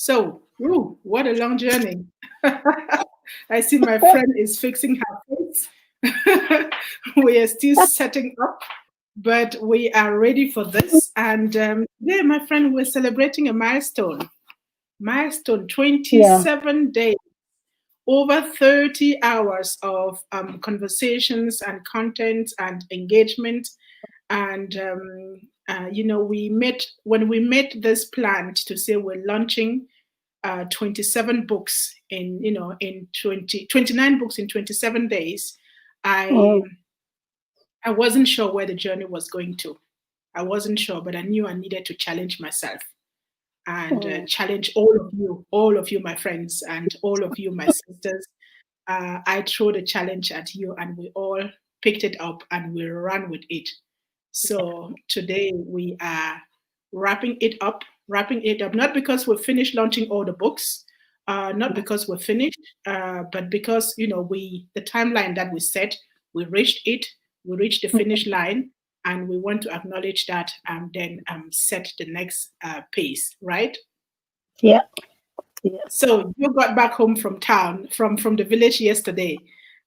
So, ooh, what a long journey. I see my friend is fixing her face. We are still setting up, but we are ready for this. And today, my friend, we're celebrating a milestone. Milestone Yeah. 27 days, over 30 hours of conversations and content and engagement. And we met when we made this plan to say we're launching 27 books in 29 books in 27 days. i Mm. I wasn't sure where the journey was going to. I wasn't sure, but I knew I needed to challenge myself and Mm. challenge all of you, my friends, and all of you, my sisters. I threw the challenge at you, and we all picked it up and we ran with it. So today we are wrapping it up, not because we've finished launching all the books, not because we're finished, but because the timeline that we set, we reached it, we reached the finish line, and we want to acknowledge that and then set the next pace, right? Yeah. Yes. So you got back home from town, from the village yesterday,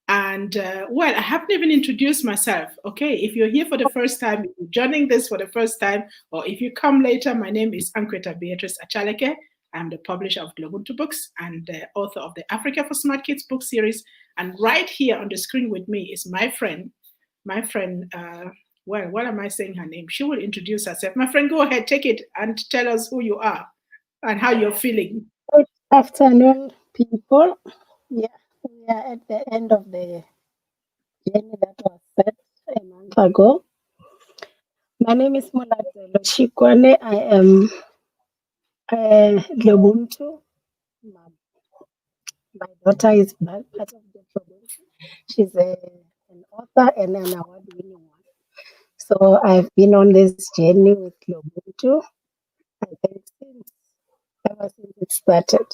and well, I haven't even introduced myself. Okay, if you're here for the first time, if you're joining this for the first time, or if you come later, my name is Ankreta Beatrice Achaleke. I'm the publisher of Globuntu Books and the author of the Africa for Smart Kids book series. And right here on the screen with me is my friend. Well, what am I saying her name? She will introduce herself. My friend, go ahead, take it and tell us who you are and how you're feeling. Good afternoon, people. Yeah, we are at the end of the journey that was set a month ago. My name is Mulatelo Shikwane. I am a Lobuntu mom. My daughter is part of the Lobuntu. She's an author and an award-winning one. So I've been on this journey with Lobuntu, I think, ever since it started.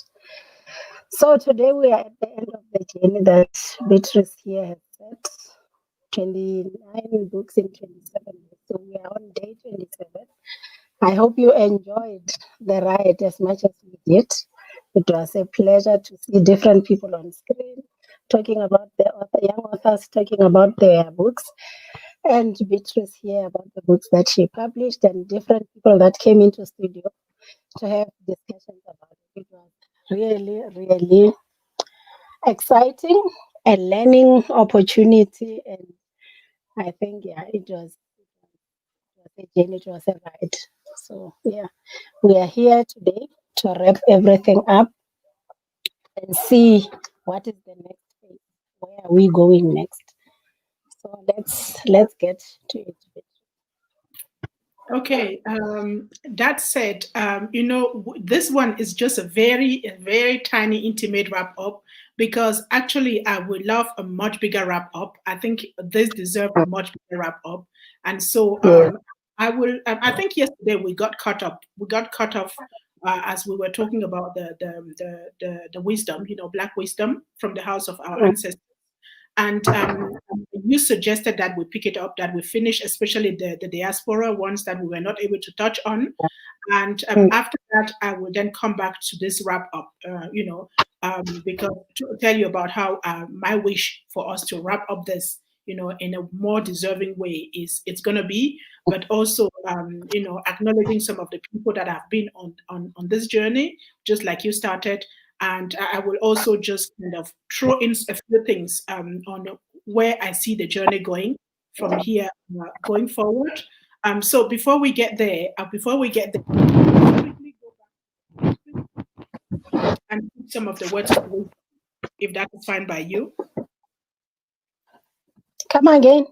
So today we are at the end of the journey that Beatrice here has set. 29 books in 27 days. So we are on day 27. I hope you enjoyed the ride as much as we did. It was a pleasure to see different people on screen talking about young authors talking about their books, and Beatrice here about the books that she published, and different people that came into studio to have discussions about it. It was really, really exciting, a learning opportunity, and I think it was a journey, it was a ride. So yeah, we are here today to wrap everything up and see what is the next phase. Where are we going next? So let's get to it. Okay, that said, this one is just a very tiny, intimate wrap up because actually I would love a much bigger wrap up. I think this deserves a much bigger wrap up. And so Yeah. I think yesterday we got caught up. We got caught off as we were talking about the wisdom, Black wisdom from the house of our Mm. ancestors. And you suggested that we pick it up, that we finish, especially the diaspora ones that we were not able to touch on. And Mm. after that, I will then come back to this wrap up, because to tell you about how my wish for us to wrap up this, in a more deserving way is it's going to be, but also, acknowledging some of the people that have been on this journey, just like you started, and I will also just kind of throw in a few things on where I see the journey going from here going forward. So before we get there, quickly go back and put some of the words of wisdom, if that is fine by you. Come again.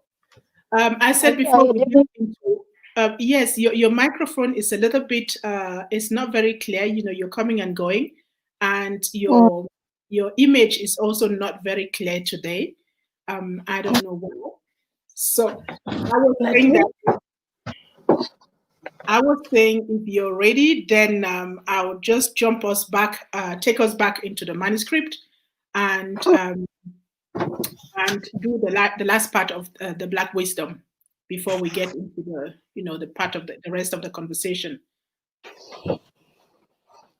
I said I before we get didn't. into yes, your microphone is a little bit it's not very clear. You're coming and going, and Mm. your image is also not very clear today. I don't know why. So I was Let saying me. that if you're ready, then I'll just jump us back, take us back into the manuscript, and do the last part of the Black wisdom before we get into the part of the rest of the conversation.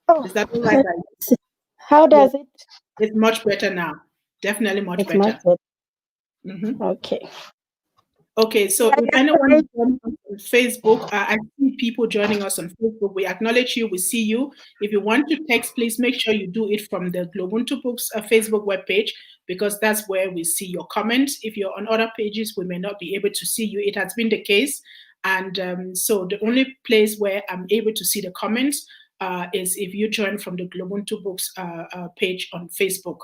Oh, Is that all right? how Yes, does it? it's much better now. Definitely much It's much better. better. Mhm. Okay. Okay, so Yeah, if just anyone right. is joining us on Facebook, I see people joining us on Facebook. We acknowledge you. We see you. If you want to text, please make sure you do it from the Globuntu Books Facebook webpage because that's where we see your comments. If you're on other pages, we may not be able to see you. It has been the case. And so the only place where I'm able to see the comments is if you join from the Globuntu Books page on Facebook.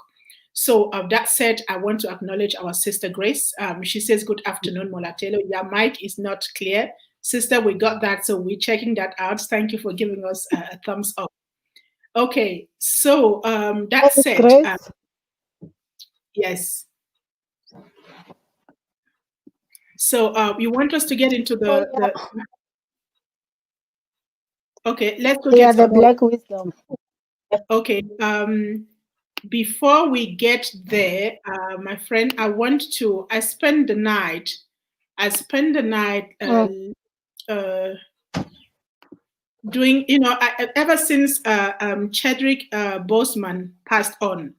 So that said, I want to acknowledge our sister Grace. She says, "Good afternoon, Molatelo. Your mic is not clear, sister. We got that, so we're checking that out. Thank you for giving us a thumbs up." Okay, so that Thanks, said, Grace. yes. So you want us to get into Oh, the okay? Let's go yeah, get the some more. Black Wisdom. Okay. Before we get there, my friend, I spend the night. I spend the night uh, doing, ever since Chadwick Boseman passed on,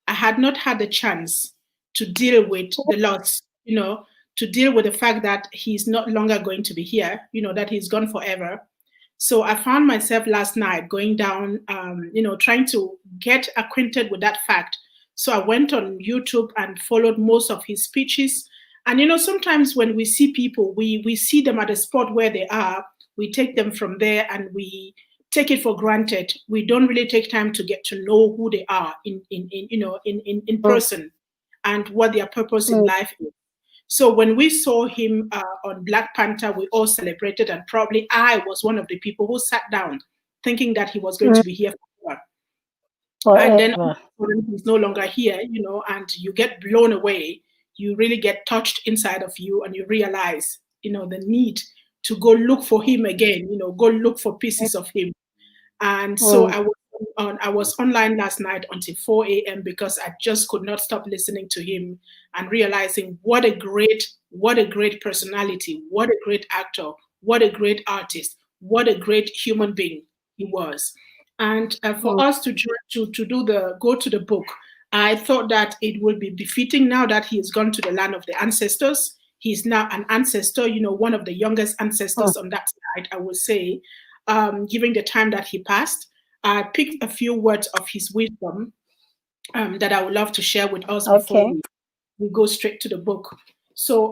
I had not had the chance to deal with the loss, to deal with the fact that he's not longer going to be here, that he's gone forever. So I found myself last night going down, trying to get acquainted with that fact. So I went on YouTube and followed most of his speeches. And sometimes when we see people, we see them at the spot where they are, we take them from there and we take it for granted. We don't really take time to get to know who they are in person and what their purpose in life is. So when we saw him on Black Panther, we all celebrated, and probably I was one of the people who sat down thinking that he was going to be here forever. And then Forever. he's no longer here, and you get blown away. You really get touched inside of you, and you realize, the need to go look for him again, go look for pieces of him. And so Mm, I was online last night until 4 a.m. because I just could not stop listening to him and realizing what a great personality, what a great actor, what a great artist, what a great human being he was. And for mm, us to do the go to the book, I thought that it would be befitting now that he has gone to the land of the ancestors. He's now an ancestor, one of the youngest mm, ancestors on that side, I would say, given the time that he passed. I picked a few words of his wisdom that I would love to share with us before okay. we go straight to the book. So,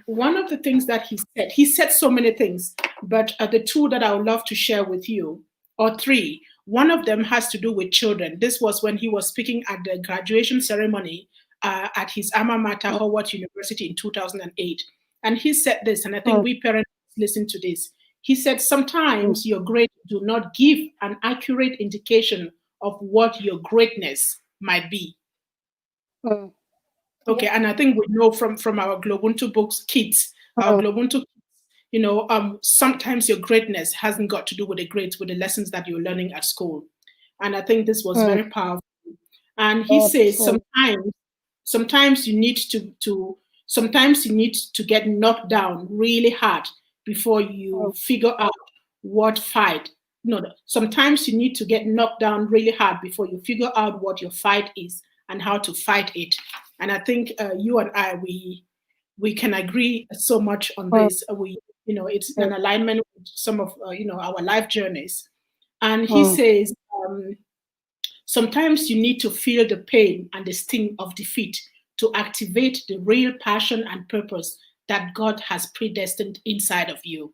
one of the things that he said so many things, but the two that I would love to share with you, or three, one of them has to do with children. This was when he was speaking at the graduation ceremony at his alma mater, Mm, Howard University, in 2008. And he said this, and I think mm, we parents listen to this. He said, mm, sometimes your grades do not give an accurate indication of what your greatness might be. mm. Okay, Yeah. and I think we know from our Globuntu books, kids, our Mm, Globuntu, sometimes your greatness hasn't got to do with the grades, with the lessons that you're learning at school. And I think this was mm. very powerful. And he Very says true. sometimes you need sometimes you need to get knocked down really hard before you Mm, figure out what fight. No, sometimes you need to get knocked down really hard before you figure out what your fight is and how to fight it. And I think you and I, we can agree so much on mm, this. It's mm, an alignment with some of our life journeys. And he mm, says, sometimes you need to feel the pain and the sting of defeat to activate the real passion and purpose that God has predestined inside of you.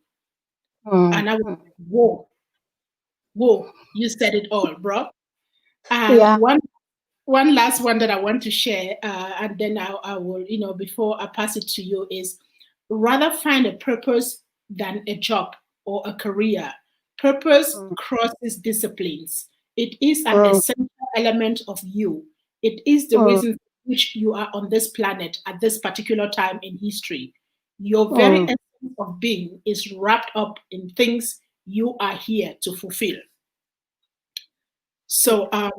mm, And I was mm. like, whoa, whoa, you said it all, bro. And Yeah. one last one that I want to share, and then I will, before I pass it to you, is rather find a purpose than a job or a career. Purpose Mm, crosses disciplines. It is an mm, essential element of you. It is the mm, reason for which you are on this planet at this particular time in history. Your very mm. essence of being is wrapped up in things you are here to fulfill. So, Yeah.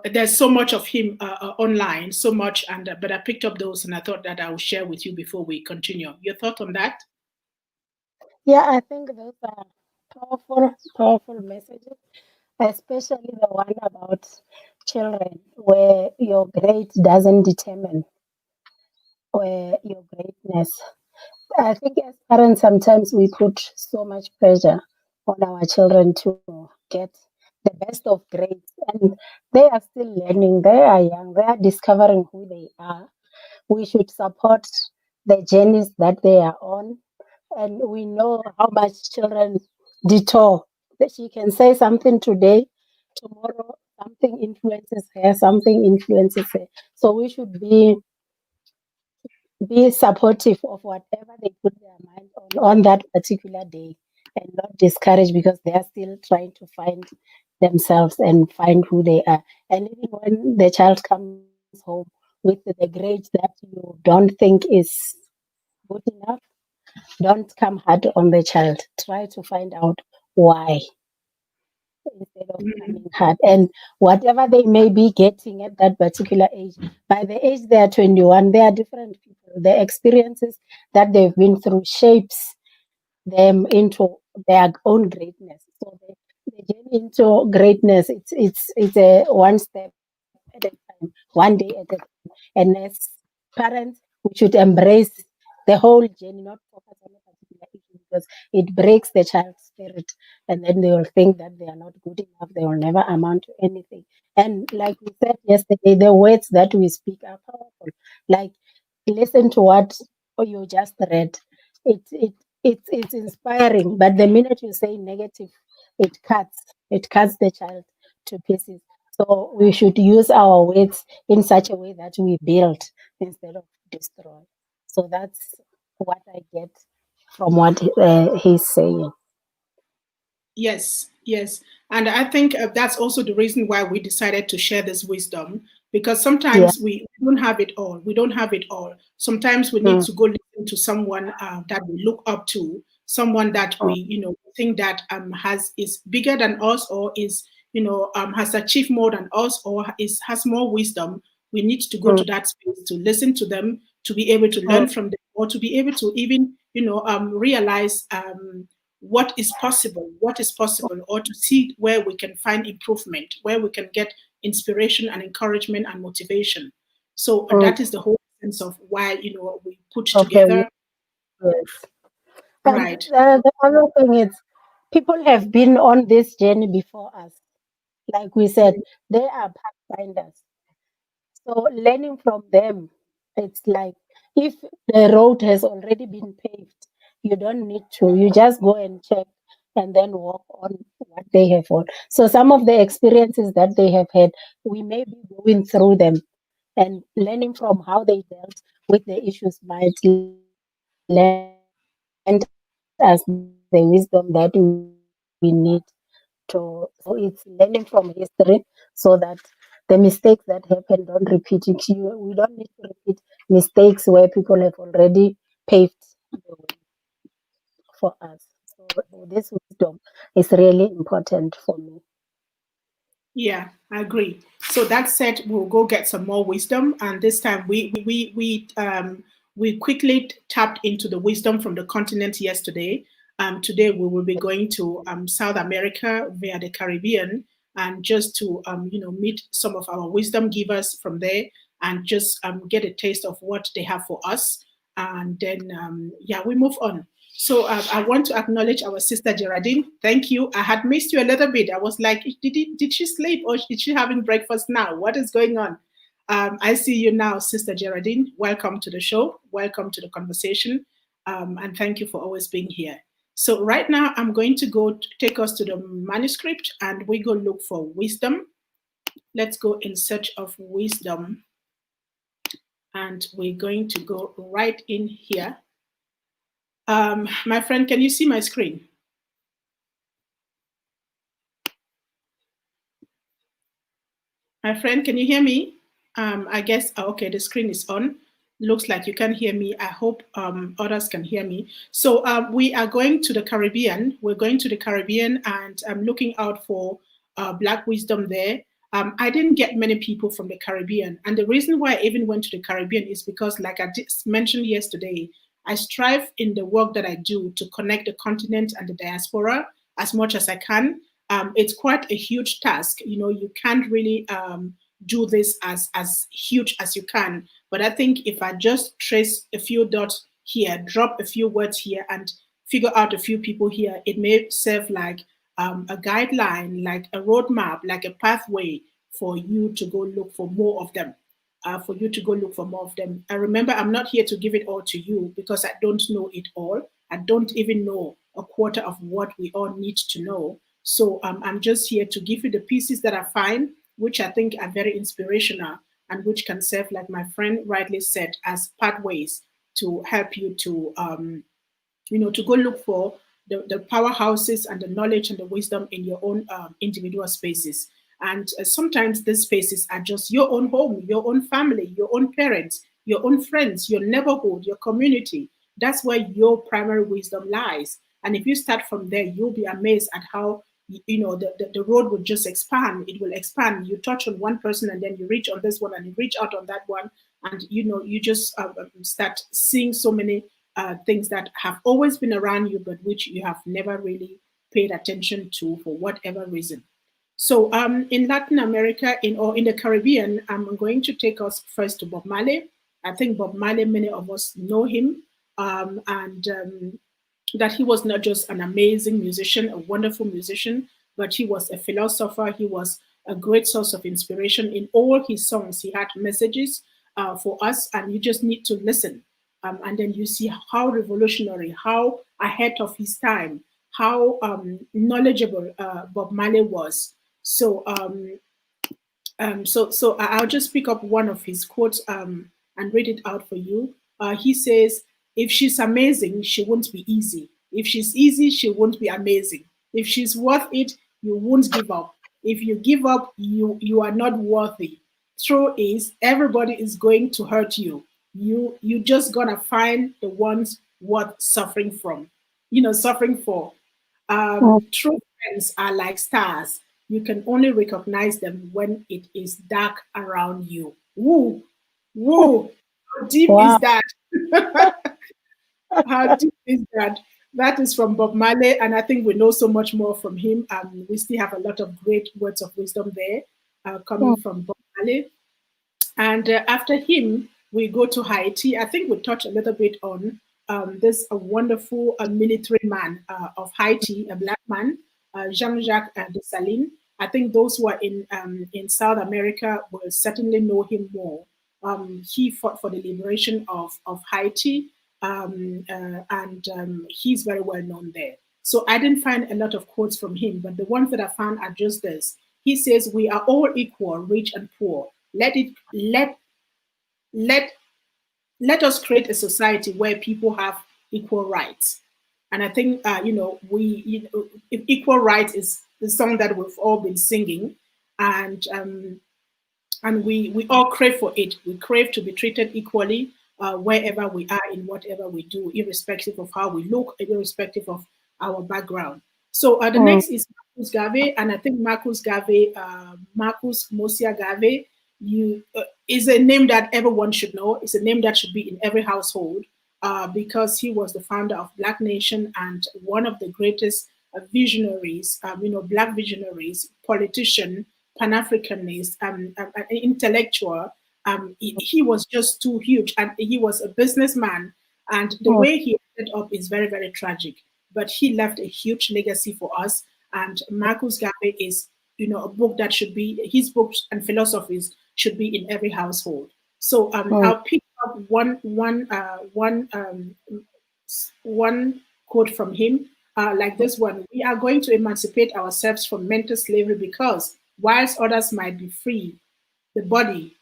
there's so much of him online, so much, and but I picked up those, and I thought that I will share with you before we continue. Your thought on that? Yeah, I think those are powerful, powerful messages. especially the one about children, where your grade doesn't determine where your greatness. I think as parents, sometimes we put so much pressure on our children to get the best of grades, and they are still learning. They are young. They are discovering who they are. We should support the journeys that they are on, and we know how much children detour. That she can say something today, tomorrow something influences her, something influences her. So we should be supportive of whatever they put their mind on that particular day, and not discouraged because they are still trying to find themselves and find who they are. And even when the child comes home with the grades that you don't think is good enough, don't come hard on the child. Try to find out why instead of Mhm. coming hard. And whatever they may be getting at that particular age, by the age they are 21, they are different people. The experiences that they've been through shapes them into their own greatness. So the journey into greatness, it's a one step at a time, one day at a time. And as parents, we should embrace the whole journey, not focus on a particular issue, because it breaks the child's spirit, and then they will think that they are not good enough, they will never amount to anything. And like we said yesterday, the words that we speak are powerful. Like, listen to what you just read. It's inspiring, but the minute you say negative, it cuts the child to pieces. So we should use our words in such a way that we build instead of destroy. So that's what I get from what he's saying. Yes, yes. And I think that's also the reason why we decided to share this wisdom, because Yeah. sometimes we don't have it all. We don't have it all. Sometimes we need Mm, to go listen to someone that we look up to, someone that mm, think that has is bigger than us, or is has achieved more than us, or is has more wisdom. We need to go to mm, that space to listen to them, to be able to mm, learn from them, or to be able to even realize what is possible, or to see where we can find improvement, where we can get inspiration and encouragement and motivation. So mm. that is the whole sense of why we put Okay. together. Yes. And Right. the other thing is, people have been on this journey before us. Like we said, they are pathfinders. So learning from them, it's like, if the road has already been paved, you don't need to. You just go and check and then walk on what they have on. So some of the experiences that they have had, we may be going through them, and learning from how they dealt with the issues might lend us the wisdom that we need to. So it's learning from history, so that the mistakes that happen don't repeat it. We don't need to repeat mistakes where people have already paved the way for us. So this wisdom is really important for me. Yeah, I agree. So that said, we'll go get some more wisdom, and this time we quickly tapped into the wisdom from the continent yesterday. Today we will be going to South America via the Caribbean, and just to meet some of our wisdom givers from there, and just get a taste of what they have for us, and then yeah, we move on. So I want to acknowledge our sister Geraldine. Thank you. I had missed you a little bit. I was like, did she sleep, or is she having breakfast now? What is going on? I see you now, Sister Geraldine. Welcome to the show. Welcome to the conversation. And thank you for always being here. So right now, I'm going to go take us to the manuscript, and we go look for wisdom. Let's go in search of wisdom, and we're going to go right in here. My friend, can you see my screen? My friend, can you hear me? I guess, okay, the screen is on. Looks like you can hear me. I hope others can hear me. So we are going to the Caribbean. We're going to the Caribbean, and I'm looking out for Black wisdom there. I didn't get many people from the Caribbean. And the reason why I even went to the Caribbean is because, like I just mentioned yesterday, I strive in the work that I do to connect the continent and the diaspora as much as I can. it's quite a huge task. You know, you can't really do this as huge as you can. But I think if I just trace a few dots here, drop a few words here, and figure out a few people here, it may serve like a guideline, like a roadmap, like a pathway for you to go look for more of them. For you to go look for more of them. And remember, I'm not here to give it all to you because I don't know it all. I don't even know a quarter of what we all need to know. So I'm just here to give you the pieces that I find, which I think are very inspirational and which can serve, like my friend rightly said, as pathways to help you to to go look for the powerhouses and the knowledge and the wisdom in your own individual spaces. And sometimes these spaces are just your own home, your own family, your own parents, your own friends, your neighborhood, your community. That's where your primary wisdom lies. And if you start from there, you'll be amazed at how the road will just expand. It will expand. You touch on one person and then you reach on this one and you reach out on that one. And you just start seeing so many things that have always been around you, but which you have never really paid attention to for whatever reason. So in Latin America, or in the Caribbean, I'm going to take us first to Bob Marley. I think Bob Marley, many of us know him, and that he was not just an amazing musician, a wonderful musician, but he was a philosopher. He was a great source of inspiration. In all his songs, he had messages for us, and you just need to listen. And then you see how revolutionary, how ahead of his time, how knowledgeable Bob Marley was. So I'll just pick up one of his quotes and read it out for you. He says, "If she's amazing, she won't be easy. If she's easy, she won't be amazing. If she's worth it, you won't give up. If you give up, you are not worthy. Truth is, everybody is going to hurt you. You just gonna find the ones worth suffering from. Suffering for. Mm, True friends are like stars. You can only recognize them when it is dark around you." Woo, woo. How deep wow. is that? How deep is that? That is from Bob Marley, and I think we know so much more from him. We still have a lot of great words of wisdom there Mm, coming from Bob Marley. And after him, we go to Haiti. I think we touched a little bit on this a wonderful military man of Haiti, a black man, Jean-Jacques Dessalines. I think those who are in South America will certainly know him more. He fought for the liberation of Haiti, and he's very well known there. So I didn't find a lot of quotes from him, but the ones that I found are just this. He says, "We are all equal, rich and poor. Let let us create a society where people have equal rights." And I think equal rights is the song that we've all been singing, and we all crave for it. We crave to be treated equally wherever we are in whatever we do, irrespective of how we look, irrespective of our background. So the mm, next is Marcus Garvey, and I think Marcus Garvey, Marcus Mosia Garvey, is a name that everyone should know. It's a name that should be in every household because he was the founder of Black Nation and one of the greatest visionaries, Black visionaries, politician, Pan-Africanist, an intellectual. He was just too huge, and he was a businessman. And the mm, way he ended up is very, very tragic. But he left a huge legacy for us. And Marcus Garvey is, a book that should be his books and philosophies should be in every household. So mm, I'll pick up one quote from him, like this one: "We are going to emancipate ourselves from mental slavery because whilst others might be free, the body,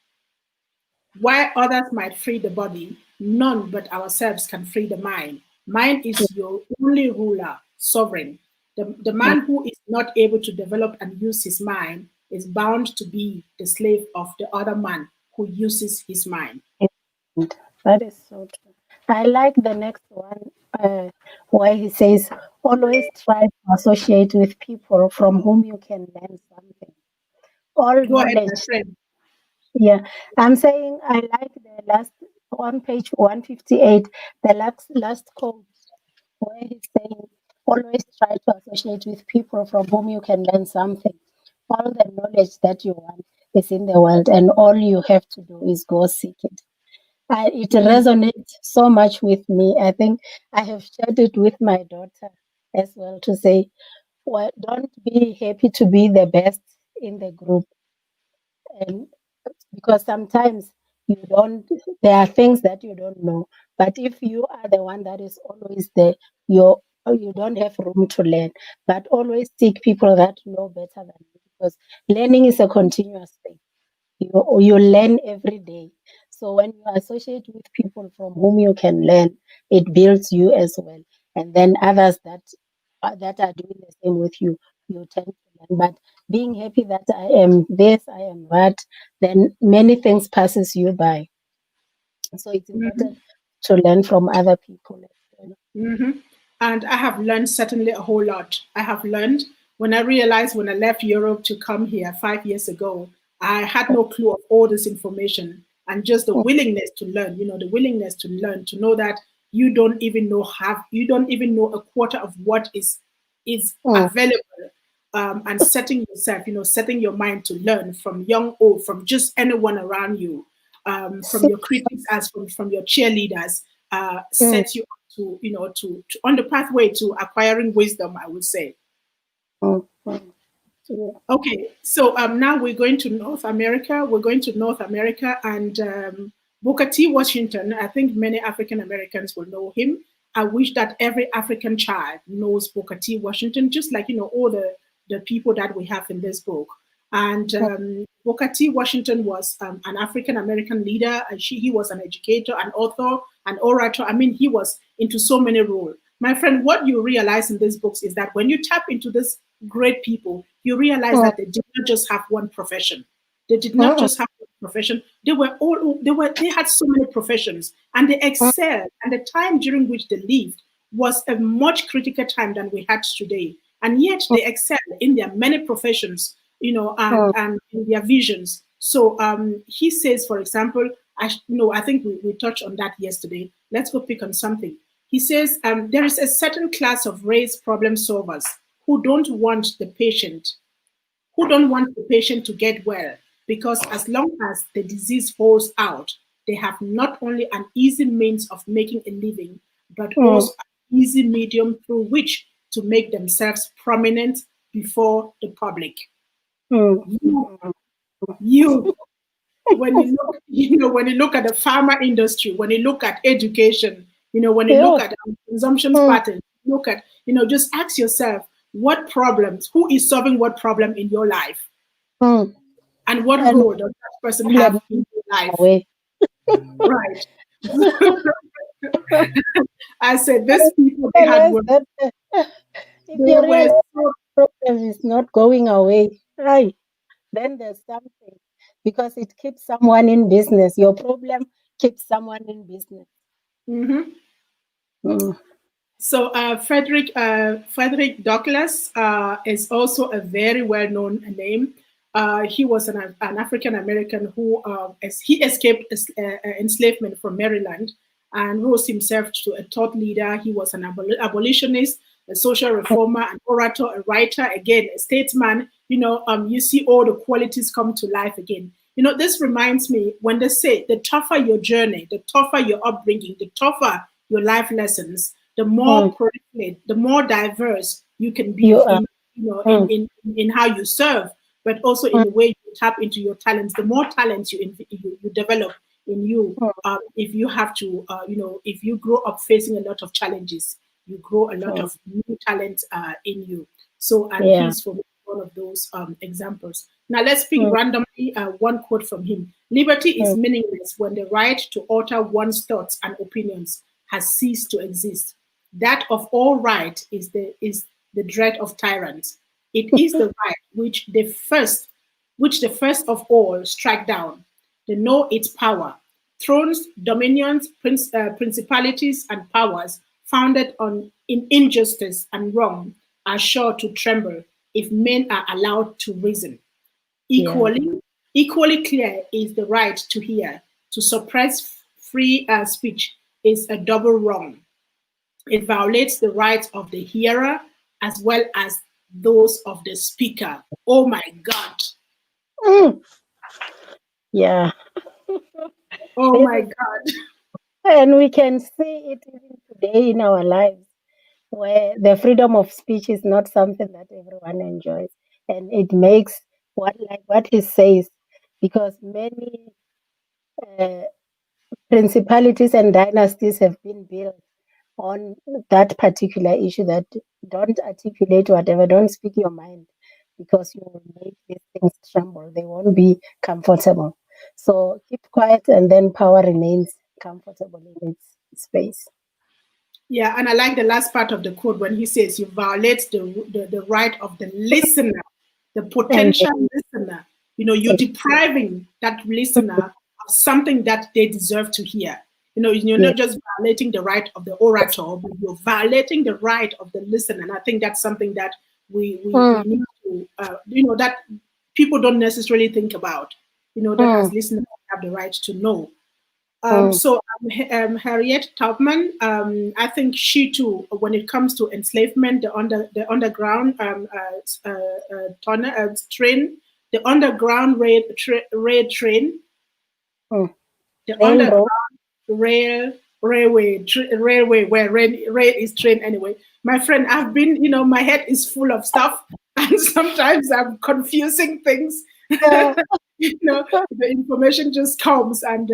while others might free the body, none but ourselves can free the mind. Mind is your only ruler, sovereign. The mm, man who is not able to develop and use his mind is bound to be the slave of the other man who uses his mind." mm. That is so true. I like the next one where he says, always try to associate with people from whom you can learn something. All Go ahead, my knowledge. friend. Yeah, I'm saying I like the last on page 158, the last quote where he's saying, always try to associate with people from whom you can learn something. All the knowledge that you want is in the world, and all you have to do is go seek it. It resonates so much with me. I think I have shared it with my daughter as well to say, well, don't be happy to be the best in the group. And because sometimes you don't, there are things that you don't know. But if you are the one that is always there, you don't have room to learn. But always seek people that know better than you, because learning is a continuous thing. You learn every day. So when you associate with people from whom you can learn, it builds you as well. And then others that are doing the same with you, you tend to learn. But being happy that I am this, I am that, then many things passes you by. So it's important to learn from other people as well. And I have learned certainly a whole lot. I have learned when I realized when I left Europe to come here 5 years ago, I had no clue of all this information and just the willingness to learn, the willingness to learn, to know that you don't even know a quarter of what is Mm, available, and setting yourself, setting your mind to learn from young old, from just anyone around you, from see- your critics as from your cheerleaders, mm, sets you up to, to on the pathway to acquiring wisdom, I would say. mm. Yeah. Okay, so now we're going to North America. We're going to North America, and Booker T. Washington. I think many African Americans will know him. I wish that every African child knows Booker T. Washington, just like all the people that we have in this book. And Mm, Booker T. Washington was an African American leader, and he was an educator, an author, an orator. I mean, he was into so many roles. My friend, what you realize in these books is that when you tap into these great people, you realize mm, that they did not just have one profession. They did not mm, just have one profession. They had so many professions, and they mm, excelled. And the time during which they lived was a much critical time than we had today. And yet mm, they excelled in their many professions, mm, and in their visions. So he says, for example, I think we touched on that yesterday. Let's go pick on something. He says there is a certain class of race problem solvers who don't want the patient, to get well, because as long as the disease holds out, they have not only an easy means of making a living, but mm, also an easy medium through which to make themselves prominent before the public. mm, You, mm. you, when you look, when you look at the pharma industry, when you look at education, when you look Yeah. at consumption Mm, patterns, look at, just ask yourself what problems, who is solving what problem in your life, mm. and what And role does that person problem have in your life, away. right? I said, these people, they had Realize work. that if They you were realize so, problem is not going away, right, then there's something, because it keeps someone in business. Your problem keeps someone in business. mhm. Mm, So Frederick Douglass is also a very well-known name. He was an African American who he escaped enslavement from Maryland and rose himself to a thought leader. He was an abolitionist, a social reformer, an orator, a writer, again a statesman. You see all the qualities come to life again. This reminds me when they say the tougher your journey, the tougher your upbringing, the tougher your life lessons, the more mm. prolific, the more diverse you can You be are. in, Mm, in how you serve, but also in mm, the way you tap into your talents. The more talents you develop in you, mm, if you have to, if you grow up facing a lot of challenges, you grow a lot mm. of new talent in you. So, and Yeah. he's for me one of those examples. Now, let's pick Mm, randomly one quote from him. Liberty is mm. meaningless when the right to alter one's thoughts and opinions has ceased to exist. That of all right is the dread of tyrants. It is the right which the first of all strike down. They know its power. Thrones, dominions, principalities, and powers founded on in injustice and wrong are sure to tremble if men are allowed to reason. Yeah. Equally clear is the right to hear. To suppress free speech is a double wrong. It violates the rights of the hearer as well as those of the speaker. Oh my God. Mm. Yeah. Oh This my is, God. and we can see it even today in our lives, where the freedom of speech is not something that everyone enjoys, and it makes what he says, because many uh, principalities and dynasties have been built on that particular issue, that don't articulate whatever, don't speak your mind, because you will make these things tremble. They won't be comfortable. So keep quiet, and then power remains comfortable in its space. Yeah, and I like the last part of the quote when he says you violate the right of the listener, the And potential listener. You know, you're depriving that listener of something that they deserve to hear. You know, you're yeah, not just violating the right of the orator, but you're violating the right of the listener. And I think that's something that we mm, need to, that people don't necessarily think about. You know, that as mm, listeners we have the right to know. mm, Harriet Tubman, I think she too, when it comes to enslavement, the underground train, the underground train, mm. the underground Railroad. railway where rail is train anyway. My friend, I've been, my head is full of stuff, and sometimes I'm confusing things. Yeah. The information just comes, and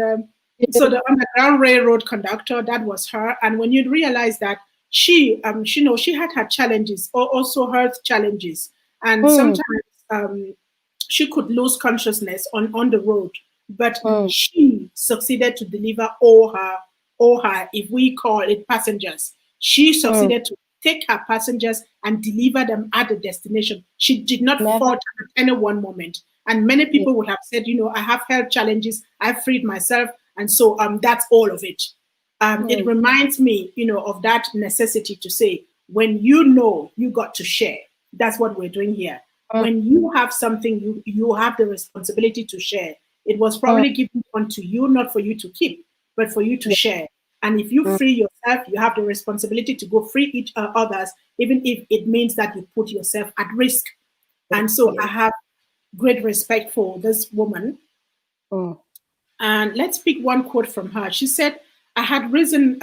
so the underground railroad conductor, that was her. And when you realize that she had her challenges, or also health challenges, and Mm, sometimes she could lose consciousness on the road, but mm, she succeeded to deliver all her, if we call it passengers. She mm. succeeded to take her passengers and deliver them at the destination. She did not Never. falter at any one moment. And many Yeah. people would have said, I have health challenges, I've freed myself, and so that's all of it. It Mm, reminds me, of that necessity to say, when you got to share. That's what we're doing here. mm, When you have something, you have the responsibility to share. It was mm. probably given unto you, not for you to keep, but for you to Yeah. share. And if you Mm, free yourself, you have the responsibility to go free each others, even if it means that you put yourself at risk. And so yeah. I have great respect for this woman. Mm, And let's pick one quote from her. She said, I had reasoned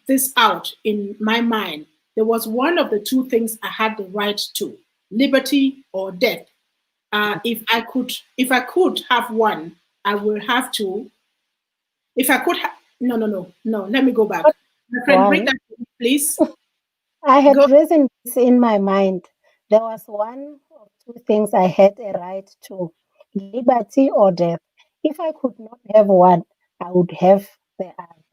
this out in my mind. There was one of the two things I had the right to, liberty or death. If I could have one, I will have to. If I could have, no. Let me go back. My friend, read one. that to me, please. I Go. had reasoned this in my mind. There was one of two things I had a right to, liberty or death. If I could not have one, I would have the other.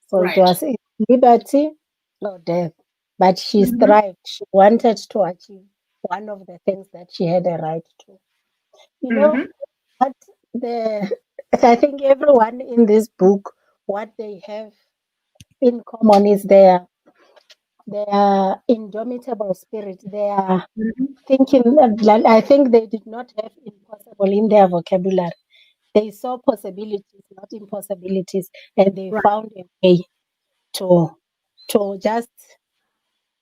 So it Right. was liberty or death. But she Mm-hmm. strived. She wanted to achieve one of the things that she had a right to. You know, Mm-hmm. what the I think everyone in this book, what they have in common is their indomitable spirit. They are Mm-hmm. thinking, like, I think they did not have impossible in their vocabulary. They saw possibilities, not impossibilities, and they Right. found a way to just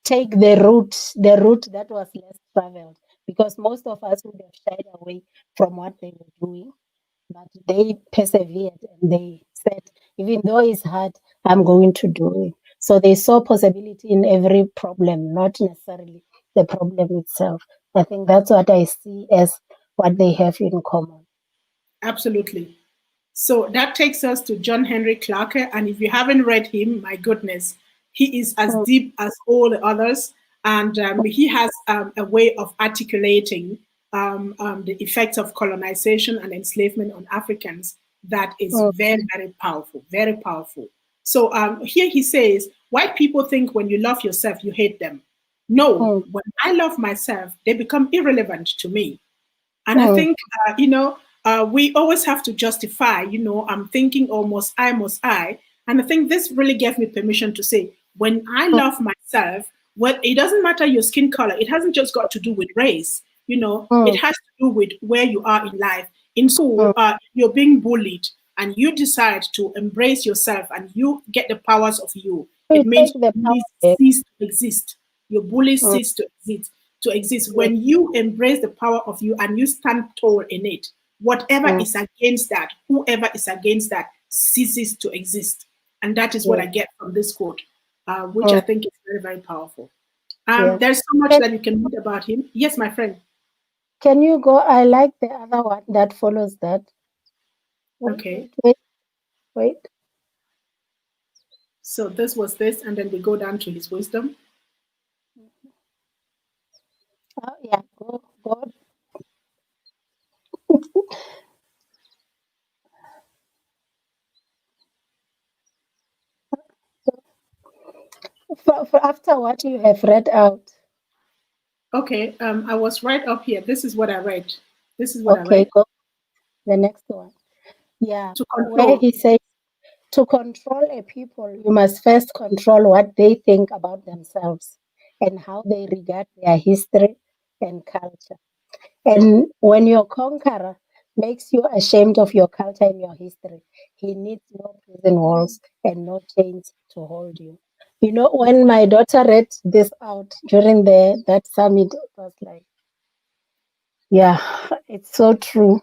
take the route that was less traveled. Because most of us would have shied away from what they were doing, but they persevered and they said, even though it's hard, I'm going to do it. So they saw possibility in every problem, not necessarily the problem itself. I think that's what I see as what they have in common. Absolutely. So that takes us to John Henry Clarke. And if you haven't read him, my goodness, he is as Mm, deep as all the others. And he has a way of articulating the effects of colonization and enslavement on Africans that is mm, very, very powerful, very powerful. So here he says, white people think when you love yourself, you hate them. No, mm, when I love myself, they become irrelevant to me. And I mm, think, we always have to justify, I'm thinking, oh, must I? And I think this really gave me permission to say, when I mm, love myself, well, it doesn't matter your skin color. It hasn't just got to do with race. It mm, has to do with where you are in life. In mm, school, you're being bullied and you decide to embrace yourself and you get the powers of you. It You means take the your power bully back. cease to exist. Your bully Mm, cease to exist. To exist. yes, When you embrace the power of you and you stand tall in it, whatever mm, is against that, whoever is against that, ceases to exist. And that is what yes, I get from this quote, which mm, I think is very, very powerful. yes. There's so much Can, that you can read about him. Yes, my friend. can you go? I like the other one that follows that. Wait, Okay. wait, wait, wait. So this was this, and then we go down to his wisdom. Oh, yeah, go. For after what you have read out. Okay, I was right up here. This is what I read. This is what I Okay, read. go the next one. Yeah, To where control. he says to control a people, you must first control what they think about themselves and how they regard their history and culture. And when your conqueror makes you ashamed of your culture and your history, he needs no prison walls and no chains to hold you. You know, when my daughter read this out during the that summit, it was like, yeah, it's so true.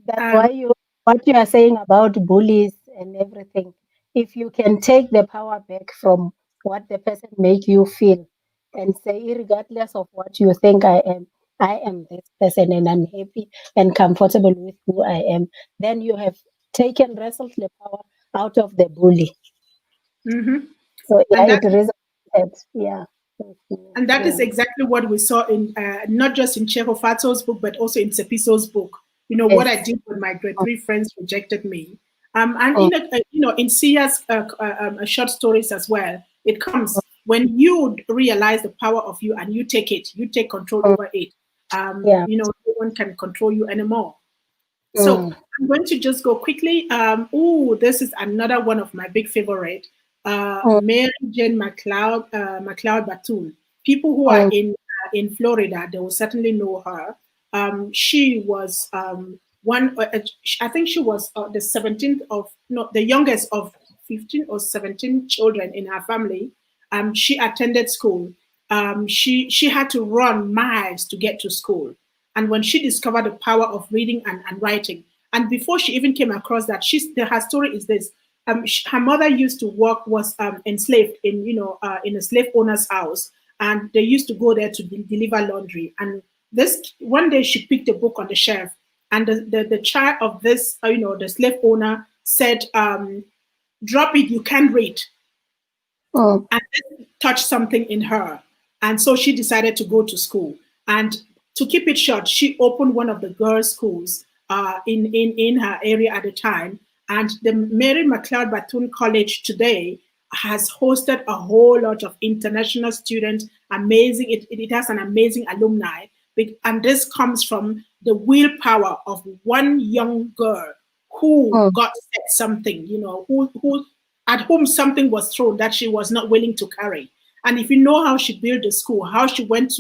That's Um, why what you are saying about bullies and everything, if you can take the power back from what the person make you feel and say, regardless of what you think I am this person and I'm happy and comfortable with who I am, then you have taken wrestled the power out of the bully. mhm. So yeah, And that it resonated. Yeah. And that is Yeah. exactly what we saw in not just in Cheho Fato's book, but also in Sepiso's book. You know what I Yes. did when my grade Mm, three friends rejected me, and mm, in Sia's short stories as well. It mm, comes when you realize the power of you and you take it, you take control mm. over it. Yeah. No one can control you anymore. So Mm, I'm going to just go quickly. This is another one of my big favorite. mm, Mary Jane McLeod Batoon. People who are mm, in Florida, they will certainly know her. She was one. I think she was the 17th of no, the youngest of 15 or 17 children in her family. She attended school. She had to run miles to get to school. And when she discovered the power of reading and writing, and before she even came across that, her story is this: her mother used to work, was enslaved in in a slave owner's house, and they used to go there to deliver laundry. And this one day she picked a book on the shelf, and the child of this the slave owner said, "Drop it, you can't read." mm, And this touched something in her. And so she decided to go to school. And to keep it short, she opened one of the girls' schools in her area at the time. And the Mary McLeod Bethune College today has hosted a whole lot of international students. Amazing. It has an amazing alumni. And this comes from the willpower of one young girl who mm, got said something, who at whom something was thrown that she was not willing to carry. And if you know how she built the school, how she went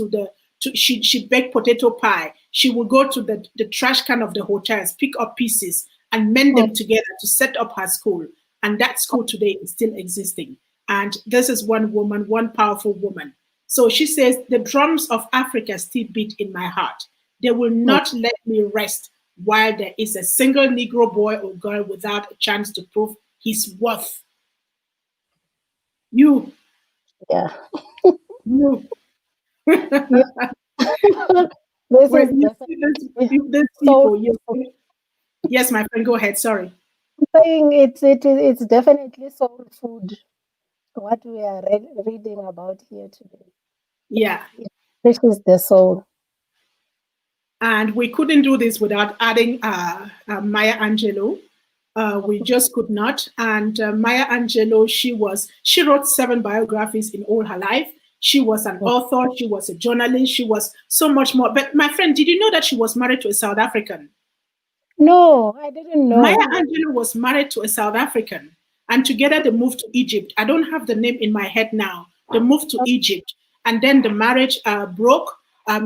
she baked potato pie. She would go to the trash can of the hotels, pick up pieces and mend mm, them together to set up her school. And that school today is still existing. And this is one woman, one powerful woman. So she says, the drums of Africa still beat in my heart. They will mm. not let me rest while there is a single Negro boy or girl without a chance to prove his worth. You, Yeah. you. Yeah. This is When you see definitely these so people, true. yes, my friend, go ahead. Sorry. Saying it's definitely soul food. What we are reading about here today. Yeah. It nourishes the soul. And we couldn't do this without adding Maya Angelou. We just could not. And Maya Angelou, she wrote 7 biographies in all her life. She was an author. She was a journalist. She was so much more. But my friend, did you know that she was married to a South African? No, I didn't Maya know. Angelou was married to a South African, and together they moved to Egypt. I don't have the name in my head now. They moved to Egypt, and then the marriage broke.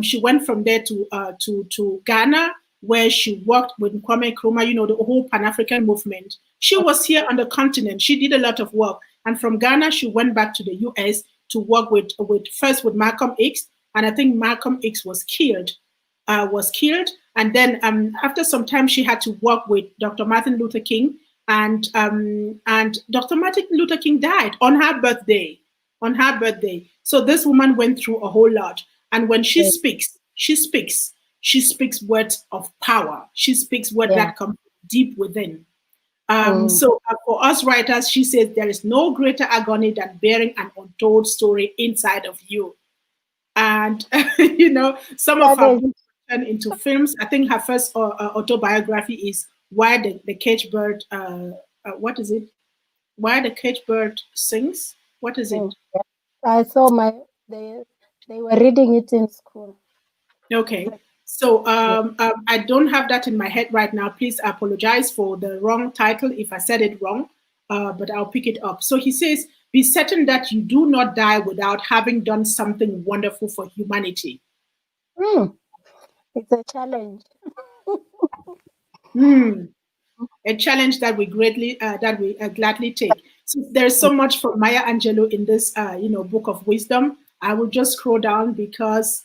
She went from there to Ghana, where she worked with Kwame Nkrumah. You know, the whole Pan African movement. She was here on the continent. She did a lot of work. And from Ghana, she went back to the US to work with first with Malcolm X, and I think Malcolm X was killed. And then after some time, she had to work with Dr. Martin Luther King, and Dr. Martin Luther King died on her birthday. On her birthday, so this woman went through a whole lot. And when she speaks, she speaks words of power. She speaks words that come deep within. So for us writers, she says there is no greater agony than bearing an untold story inside of you. And some of her books turned into films. I think her first autobiography is "Why the Cage Bird." What is it? Why the Cage Bird Sings. What is it? I saw they were reading it in school. Okay. So I don't have that in my head right now. Please apologize for the wrong title if I said it wrong, but I'll pick it up. So he says, be certain that you do not die without having done something wonderful for humanity. It's a challenge. A challenge that we gladly take. So there's so much from Maya Angelou in this, book of wisdom. I will just scroll down because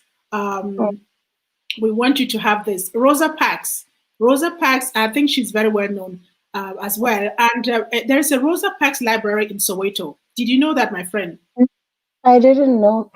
we want you to have this. Rosa Parks. Rosa Parks, I think she's very well known as well. And there's a Rosa Parks library in Soweto. Did you know that, my friend? I didn't know.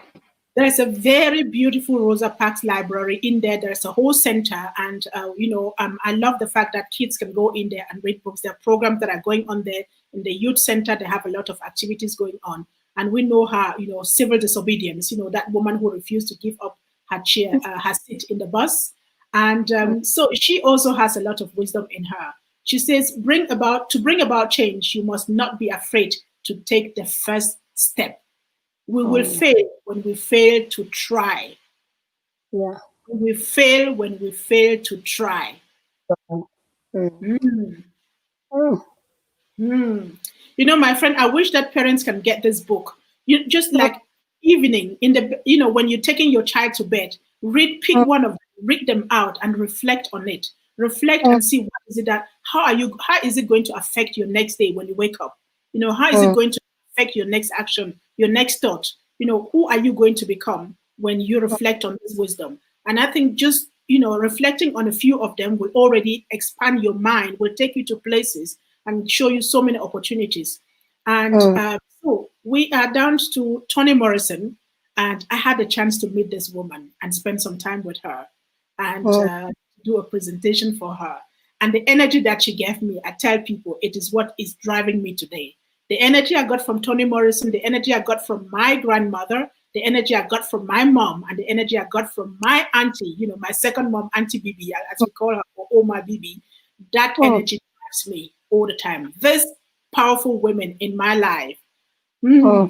There's a very beautiful Rosa Parks library in there. There's a whole center. And, I love the fact that kids can go in there and read books. There are programs that are going on there. In the youth center, they have a lot of activities going on. And we know her, civil disobedience, that woman who refused to give up her chair, her seat in the bus. And so she also has a lot of wisdom in her. She says, to bring about change, you must not be afraid to take the first step. We will fail when we fail to try. Yeah. We fail when we fail to try. My friend, I wish that parents can get this book. You just like evening in the when you're taking your child to bed, pick one of them, read them out and reflect on it. Reflect and see what is it how is it going to affect your next day when you wake up? How is it going to affect your next action, your next thought? Who are you going to become when you reflect on this wisdom? And I think just reflecting on a few of them will already expand your mind, will take you to places and show you so many opportunities. And so we are down to Toni Morrison, and I had a chance to meet this woman and spend some time with her and do a presentation for her. And the energy that she gave me, I tell people, it is what is driving me today. The energy I got from Toni Morrison, the energy I got from my grandmother, the energy I got from my mom, and the energy I got from my auntie, my second mom, Auntie Bibi, as we call her, or Oma Bibi, that energy drives me all the time. These powerful women in my life, you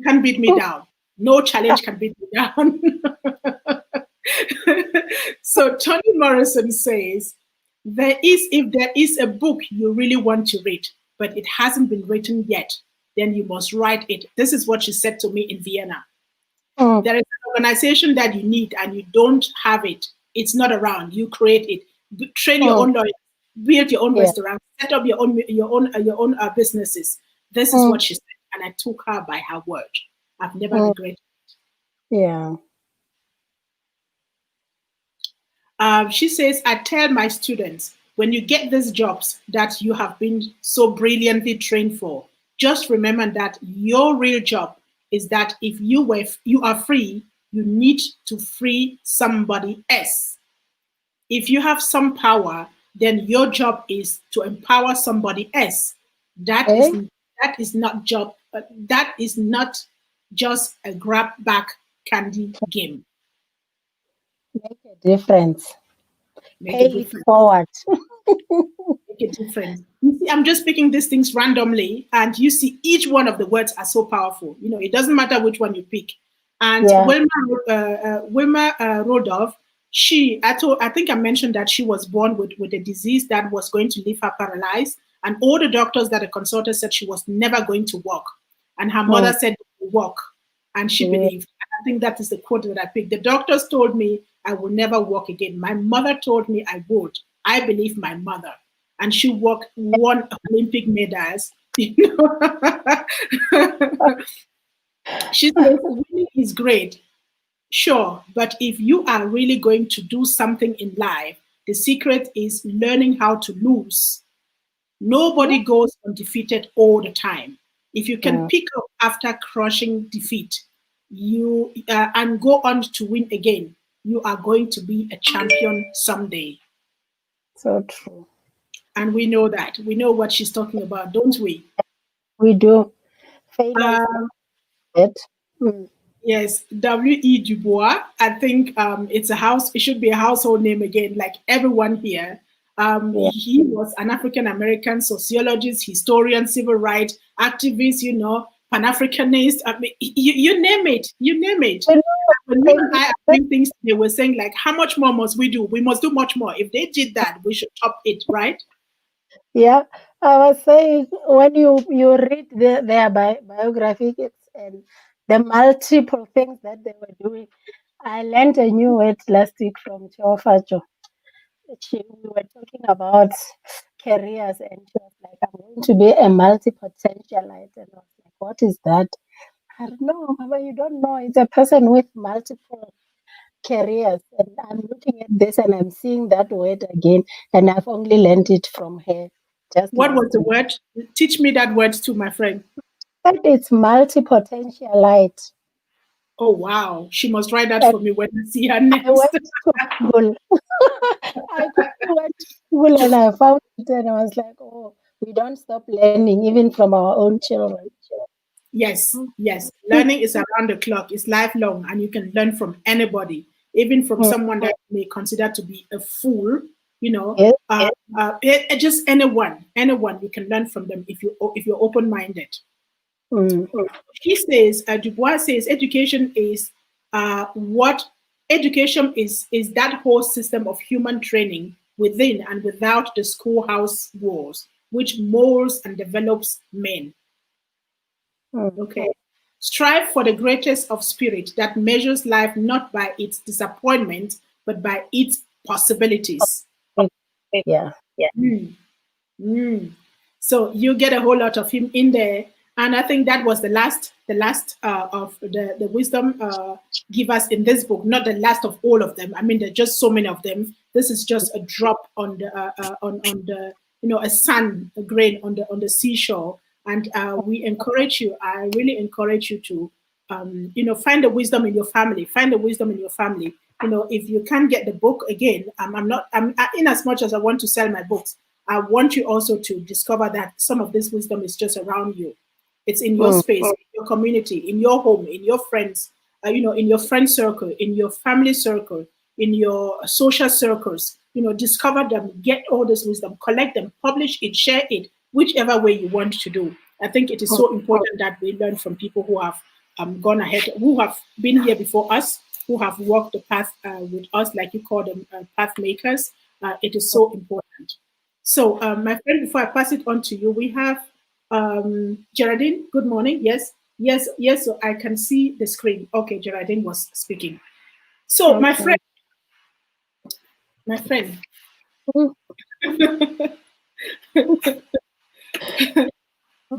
can't beat me down. No challenge can beat me down. So Toni Morrison says, if there is a book you really want to read, but it hasn't been written yet, then you must write it. This is what she said to me in Vienna. There is an organization that you need and you don't have it. It's not around. You create it. Train your own lawyers, build your own restaurant, set up your own businesses. This is what she said, and I took her by her word. I've never regretted it. Yeah. She says, I tell my students, when you get these jobs that you have been so brilliantly trained for, just remember that your real job is that if you are free, you need to free somebody else. If you have some power, then your job is to empower somebody else. That is not just a grab back candy game. Make a difference. Pay it forward. Make a difference. You see, I'm just picking these things randomly, and you see each one of the words are so powerful. It doesn't matter which one you pick. And Wilma Rodolph, I think I mentioned that she was born with a disease that was going to leave her paralyzed, and all the doctors that I consulted said she was never going to walk, and her mother said walk, and she believed. And I think that is the quote that I picked. The doctors told me I will never walk again. My mother told me I would. I believe my mother. And she won Olympic medals You know? She says winning is great, sure, but if you are really going to do something in life, the secret is learning how to lose. Yeah. Nobody goes undefeated all the time. If you can Mm, pick up after crushing defeat, you and go on to win again, you are going to be a champion someday. so true. And we know that. We know what she's talking about, don't we? We do. Failure is not Um, it. Mm, Yes, W.E. Du Bois. I think it's a house. It should be a household name again, like everyone here. yeah. He was an African American sociologist, historian, civil rights activist. Pan Africanist. I mean, you name it. You name it. You know, When you I, and I are doing things, they were saying like, "How much more must we do? We must do much more. If they did that, we should top it, right?" yeah, I was saying when you read their biography, and the multiple things that they were doing. I learned a new word last week from Chofacho. We were talking about careers, and she was like, "I'm going to be a multi-potentialite," and I was like, "What is that?" I don't know, Mama. You don't know. It's a person with multiple careers, and I'm looking at this and I'm seeing that word again, and I've only learned it from her just What last was the week. word? Teach me that word too, my friend. But it's multi-potentialite. Oh wow, she must write that And for me when I see her I went next. to Google. I quickly went to Google and I found it, and I was like, "Oh, we don't stop learning, even from our own children." Yes, yes. Learning is around the clock. It's lifelong, and you can learn from anybody, even from Mm, someone that you may consider to be a fool. You know, yes. just anyone. You can learn from them if you're open minded. Mm, He says, Dubois says, what education is that whole system of human training within and without the schoolhouse walls, which molds and develops men. mm, Okay. Strive for the greatest of spirit that measures life not by its disappointment, but by its possibilities. it- yeah. Mm. Mm. So you get a whole lot of him in there, and I think that was the last of the wisdom givers in this book. Not the last of all of them. I mean, there's just so many of them. This is just a drop on the on the a sand a grain on the seashore. And we encourage you. I really encourage you to find the wisdom in your family. Find the wisdom in your family. If you can't get the book again, I'm not. In as much as I want to sell my books. I want you also to discover that some of this wisdom is just around you. It's in your Mm, space, in your community, in your home, in your friends, in your friend circle, in your family circle, in your social circles. Discover them, get all this wisdom, collect them, publish it, share it, whichever way you want to do. I think it is mm, so important that we learn from people who have gone ahead, who have been here before us, who have walked the path with us, like you call them path makers. It is so important. So, my friend, before I pass it on to you, we have Geraldine. Good morning. Yes, yes, yes. So I can see the screen. Okay, Geraldine was speaking. So, okay. my friend, Mm,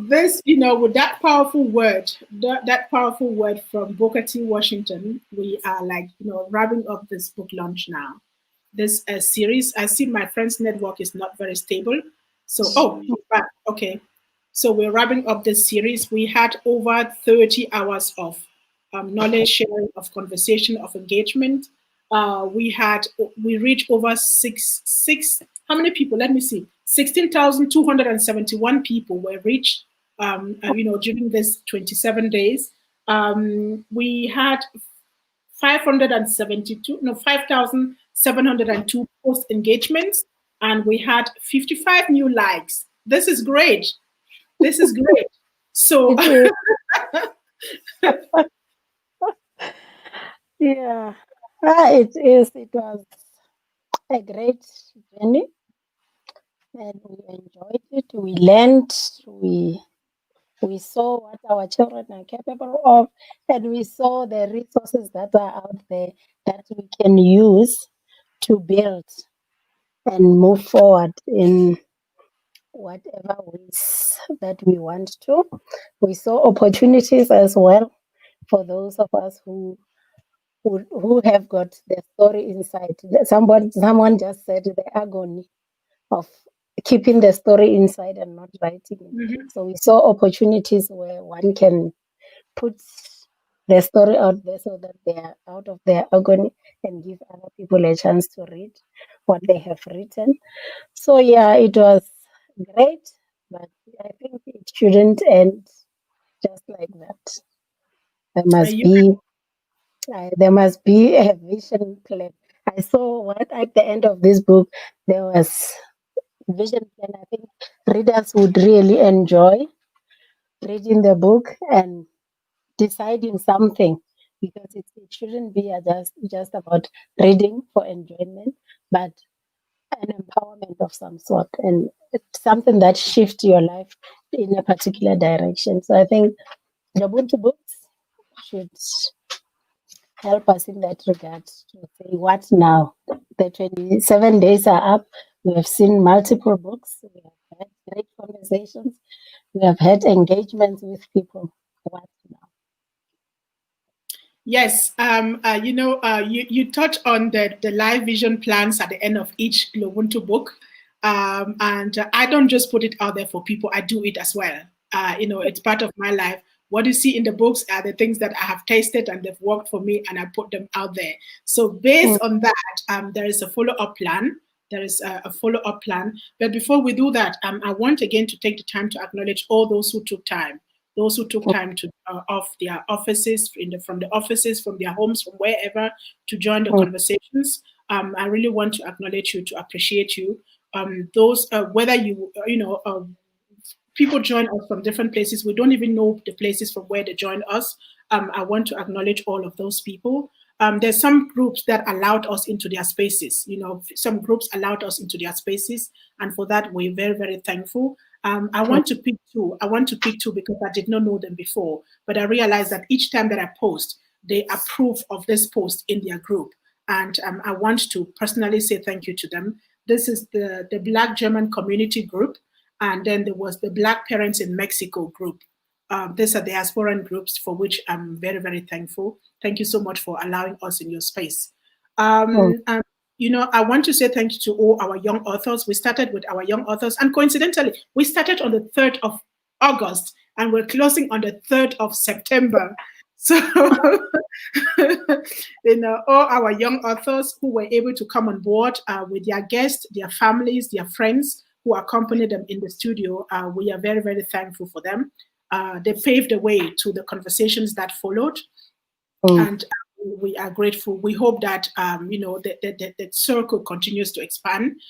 this, with that powerful word, that powerful word from Booker T. Washington, we are like, wrapping up this book launch now. This series, I see my friend's network is not very stable. So, oh, she's back. Okay. So we're wrapping up this series. We had over 30 hours of knowledge sharing, of conversation, of engagement. We reached over six. How many people? Let me see. 16,271 people were reached. During this 27 days. We had 572, no, 5,702 post engagements, and we had 55 new likes. This is great. This is great. So, it is. Yeah. It is. It was a great journey, and we enjoyed it. We learned. We saw what our children are capable of, and we saw the resources that are out there that we can use to build and move forward in whatever ways that we want to. We saw opportunities as well for those of us who have got the story inside. Someone just said the agony of keeping the story inside and not writing it. Mm-hmm. So we saw opportunities where one can put their story out there so that they are out of their agony and give other people a chance to read what they have written. So yeah, it was great, but I think it shouldn't end just like that. There must You be there must be a vision plan. I saw what at the end of this book there was vision plan. I think readers would really enjoy reading the book and deciding something because it shouldn't be just about reading for enjoyment, but an empowerment of some sort and it's something that shifts your life in a particular direction. So I think the Ubuntu books should help us in that regard to say what now. The 27 days are up. We have seen multiple books. We have had great conversations. We have had engagements with people. What now? Yes, you touch on the live vision plans at the end of each Globuntu book, and I don't just put it out there for people; I do it as well. It's part of my life. What you see in the books are the things that I have tasted and they've worked for me, and I put them out there. So based Mm, on that, there is a follow-up plan. There is a follow-up plan. But before we do that, I want again to take the time to acknowledge all those who took time, those who took mm, time to off their offices, from the offices, from their homes, from wherever, to join the mm, conversations. I really want to acknowledge you, to appreciate you. Those whether people join us from different places. We don't even know the places from where they join us. I want to acknowledge all of those people. There's some groups that allowed us into their spaces. Some groups allowed us into their spaces, and for that we're very, very thankful. I mm, want to pick two. I want to pick two because I did not know them before, but I realized that each time that I post, they approve of this post in their group, and I want to personally say thank you to them. This is the Black German Community Group, and then there was the Black Parents in Mexico group. These are diasporan groups for which I'm very, very thankful. Thank you so much for allowing us in your space. mm, I want to say thank you to all our young authors. We started with our young authors, and coincidentally, we started on the 3rd of August, and we're closing on the 3rd of September. So, all our young authors who were able to come on board with their guests, their families, their friends who accompanied them in the studio, we are very, very thankful for them. They paved the way to the conversations that followed, mm, and we are grateful. We hope that the circle continues to expand.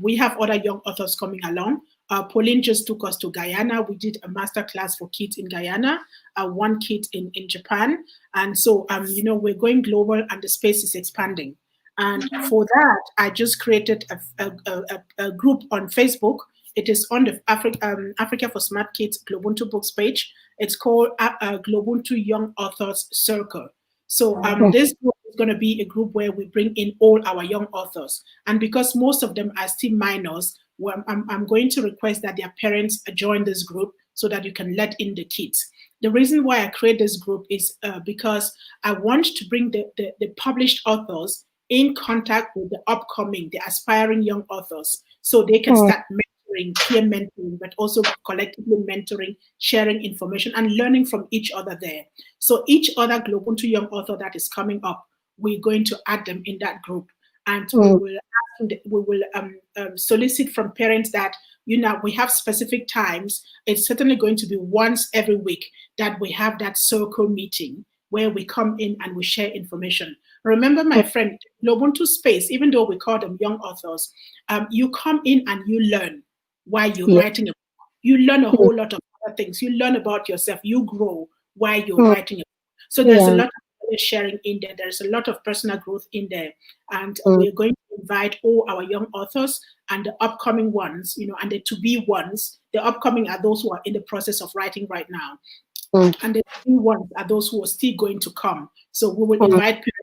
We have other young authors coming along. Pauline just took us to Guyana. We did a master class for kids in Guyana, one kid in Japan, and so we're going global, and the space is expanding. And for that, I just created a group on Facebook. It is on the Africa for Smart Kids Globuntu Books page. It's called Globuntu Young Authors Circle. So mm, this group is going to be a group where we bring in all our young authors. And because most of them are still minors, well, I'm going to request that their parents join this group so that you can let in the kids. The reason why I create this group is because I want to bring the published authors in contact with the aspiring young authors, so they can mm, start mentoring, peer mentoring, but also collectively mentoring, sharing information, and learning from each other there. So each other Globuntu young author that is coming up, we're going to add them in that group, and we mm, will solicit from parents that we have specific times. It's certainly going to be once every week that we have that circle meeting where we come in and we share information. Remember, my friend, Globuntu space, even though we call them young authors, you come in and you learn while you're yeah, writing a book. You learn a mm, whole lot of other things. You learn about yourself. You grow while you're mm, writing a book. So there's a yeah, lot of sharing in there. There's a lot of personal growth in there. And mm, we're going to invite all our young authors and the upcoming ones, and the to-be ones. The upcoming are those who are in the process of writing right now, mm, and the new ones are those who are still going to come. So we will mm, invite parents,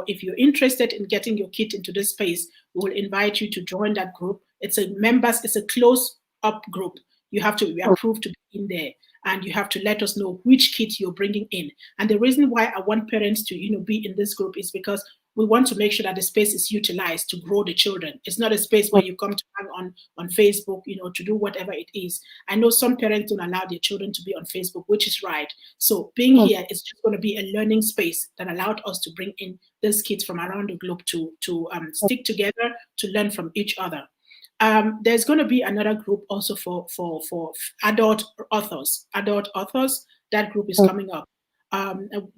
if you're interested in getting your kid into this space, we will invite you to join that group. It's a closed up group, you have to be approved to be in there, and you have to let us know which kids you're bringing in. And the reason why I want parents to, be in this group is because we want to make sure that the space is utilized to grow the children. It's not a space where you come to hang on Facebook, to do whatever it is. I know some parents don't allow their children to be on Facebook, which is right. So being here is just going to be a learning space that allowed us to bring in these kids from around the globe to stick together, to learn from each other. There's going to be another group also for adult authors. That group is coming up.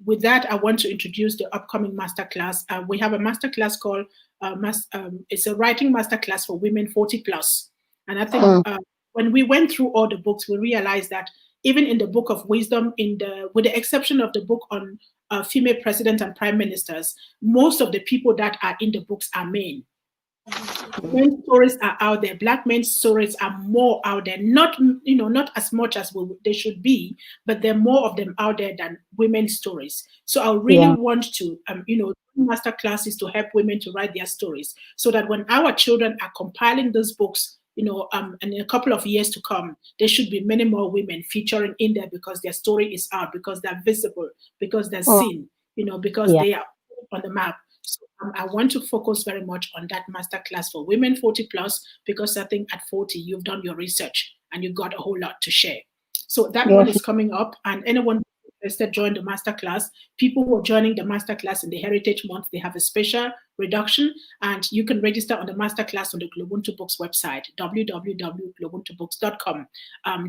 With that, I want to introduce the upcoming masterclass. We have a masterclass called it's a writing masterclass for women 40 plus. And I think when we went through all the books, we realized that even in the Book of Wisdom, with the exception of the book on female presidents and prime ministers, most of the people that are in the books are men. Men's stories are out there. Black men's stories are more out there. Not as much as they should be, but there are more of them out there than women's stories. So I really want to, master classes to help women to write their stories, so that when our children are compiling those books, in a couple of years to come, there should be many more women featuring in there, because their story is out, because they're visible, because they're seen, because they are on the map. So I want to focus very much on that masterclass for women 40 plus, because I think at 40, you've done your research and you've got a whole lot to share. So that one is coming up, and anyone interested, join the masterclass. People who are joining the masterclass in the Heritage Month, they have a special reduction, and you can register on the masterclass on the Globuntu Books website, www.globuntubooks.com.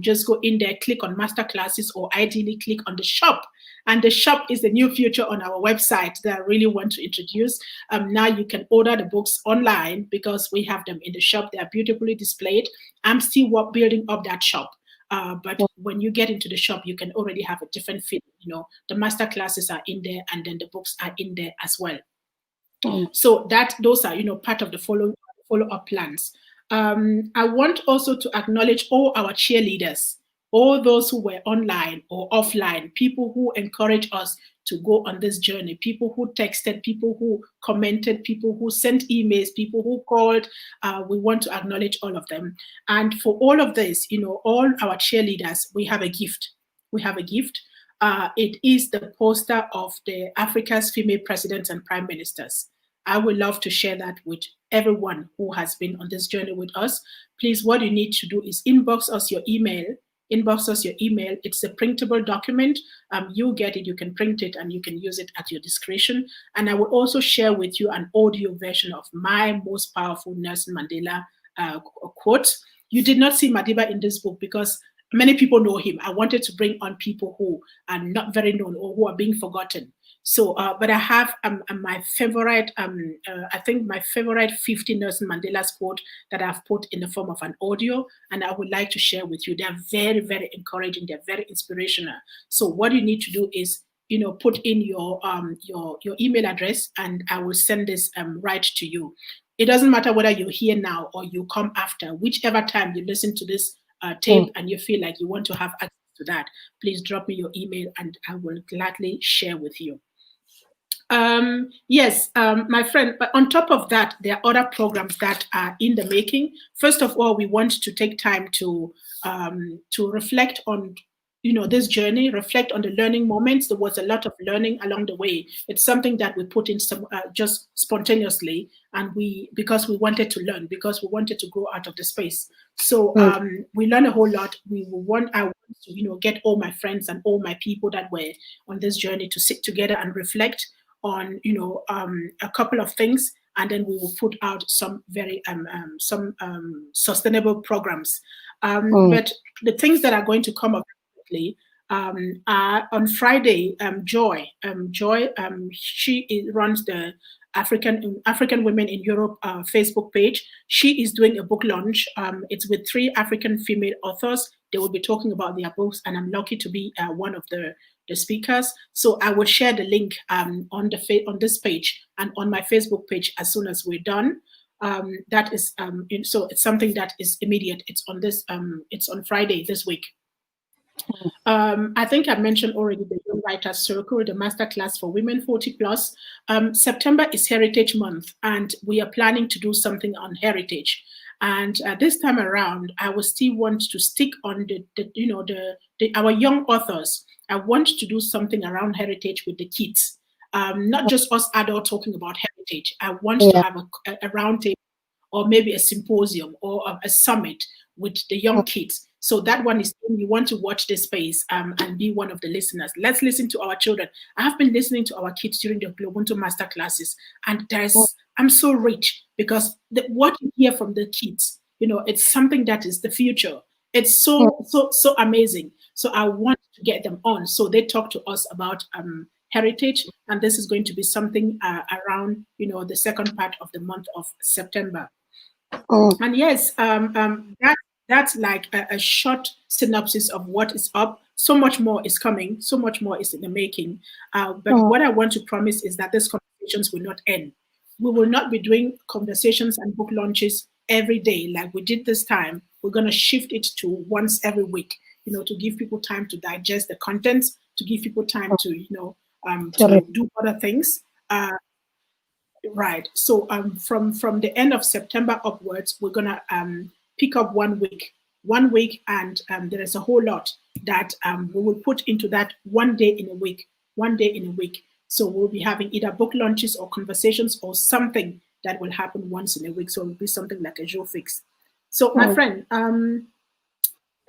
Just go in there, click on masterclasses, or ideally click on the shop. And the shop is the new feature on our website that I really want to introduce. Now you can order the books online because we have them in the shop. They are beautifully displayed. I'm still building up that shop. But when you get into the shop, you can already have a different feeling. The master classes are in there, and then the books are in there as well. So those are part of the follow-up plans. I want also to acknowledge all our cheerleaders, all those who were online or offline, people who encourage us to go on this journey, people who texted, people who commented, people who sent emails, people who called. We want to acknowledge all of them. And for all of this, all our cheerleaders, we have a gift. It is the poster of the Africa's female presidents and prime ministers. I would love to share that with everyone who has been on this journey with us. Please, what you need to do is inbox us your email. It's a printable document. You get it, you can print it, and you can use it at your discretion. And I will also share with you an audio version of my most powerful Nelson Mandela quote. You did not see Madiba in this book because many people know him. I wanted to bring on people who are not very known or who are being forgotten. So, but I have my favorite, I think my favorite 50 Nelson Mandela's quote that I've put in the form of an audio, and I would like to share with you. They're very, very encouraging. They're very inspirational. So what you need to do is, put in your email address, and I will send this right to you. It doesn't matter whether you're here now or you come after, whichever time you listen to this tape and you feel like you want to have access to that, please drop me your email and I will gladly share with you. Yes, my friend, but on top of that, there are other programs that are in the making. First of all, we want to take time to reflect on this journey, reflect on the learning moments. There was a lot of learning along the way. It's something that we put in some just spontaneously, and because we wanted to learn, because we wanted to grow out of the space. So we learned a whole lot. I want to get all my friends and all my people that were on this journey to sit together and reflect on a couple of things, and then we will put out some very sustainable programs. But the things that are going to come up on Friday, Joy, she runs the African Women in Europe Facebook page. She is doing a book launch. It's with 3 African female authors. They will be talking about their books, and I'm lucky to be one of the speakers. So I will share the link on this page and on my Facebook page as soon as we're done. That is so it's something that is immediate. It's on Friday this week. I think I mentioned already the Young Writers Circle, the masterclass for women 40 plus. September is Heritage Month, and we are planning to do something on heritage. And this time around, I will still want to stick on our young authors. I want to do something around heritage with the kids, not just us adults talking about heritage. I want to Yeah. have a round table or maybe a symposium or a summit with the young kids. So that one is we want to watch this space and be one of the listeners. Let's listen to our children. I have been listening to our kids during the Globunto master classes, and I'm so rich because what you hear from the kids, it's something that is the future. It's so amazing. So I want to get them on so they talk to us about heritage, and this is going to be something around the second part of the month of September. And yes, that's like a short synopsis of what is up. So much more is coming. So much more is in the making. But what I want to promise is that these conversations will not end. We will not be doing conversations and book launches every day like we did this time. We're going to shift it to once every week. To give people time to digest the contents, to give people time to to do other things. Right. So from the end of September upwards, we're gonna pick up 1 week, and there is a whole lot that we will put into that 1 day in a week, 1 day in a week. So we'll be having either book launches or conversations or something that will happen once in a week. So it will be something like a jour fix. So my friend,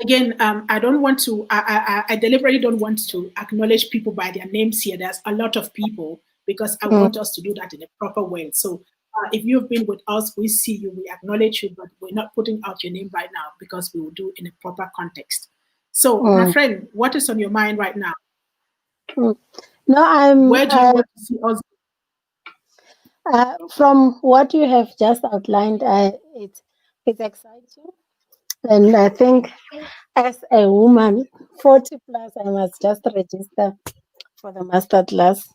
again, I don't want to. I deliberately don't want to acknowledge people by their names here. There's a lot of people because I want us to do that in a proper way. So, if you've been with us, we see you, we acknowledge you, but we're not putting out your name right now because we will do in a proper context. So, my friend, what is on your mind right now? No, Where do you want to see us? from what you have just outlined, it's exciting, and I think as a woman, 40 plus, I must just register for the master class.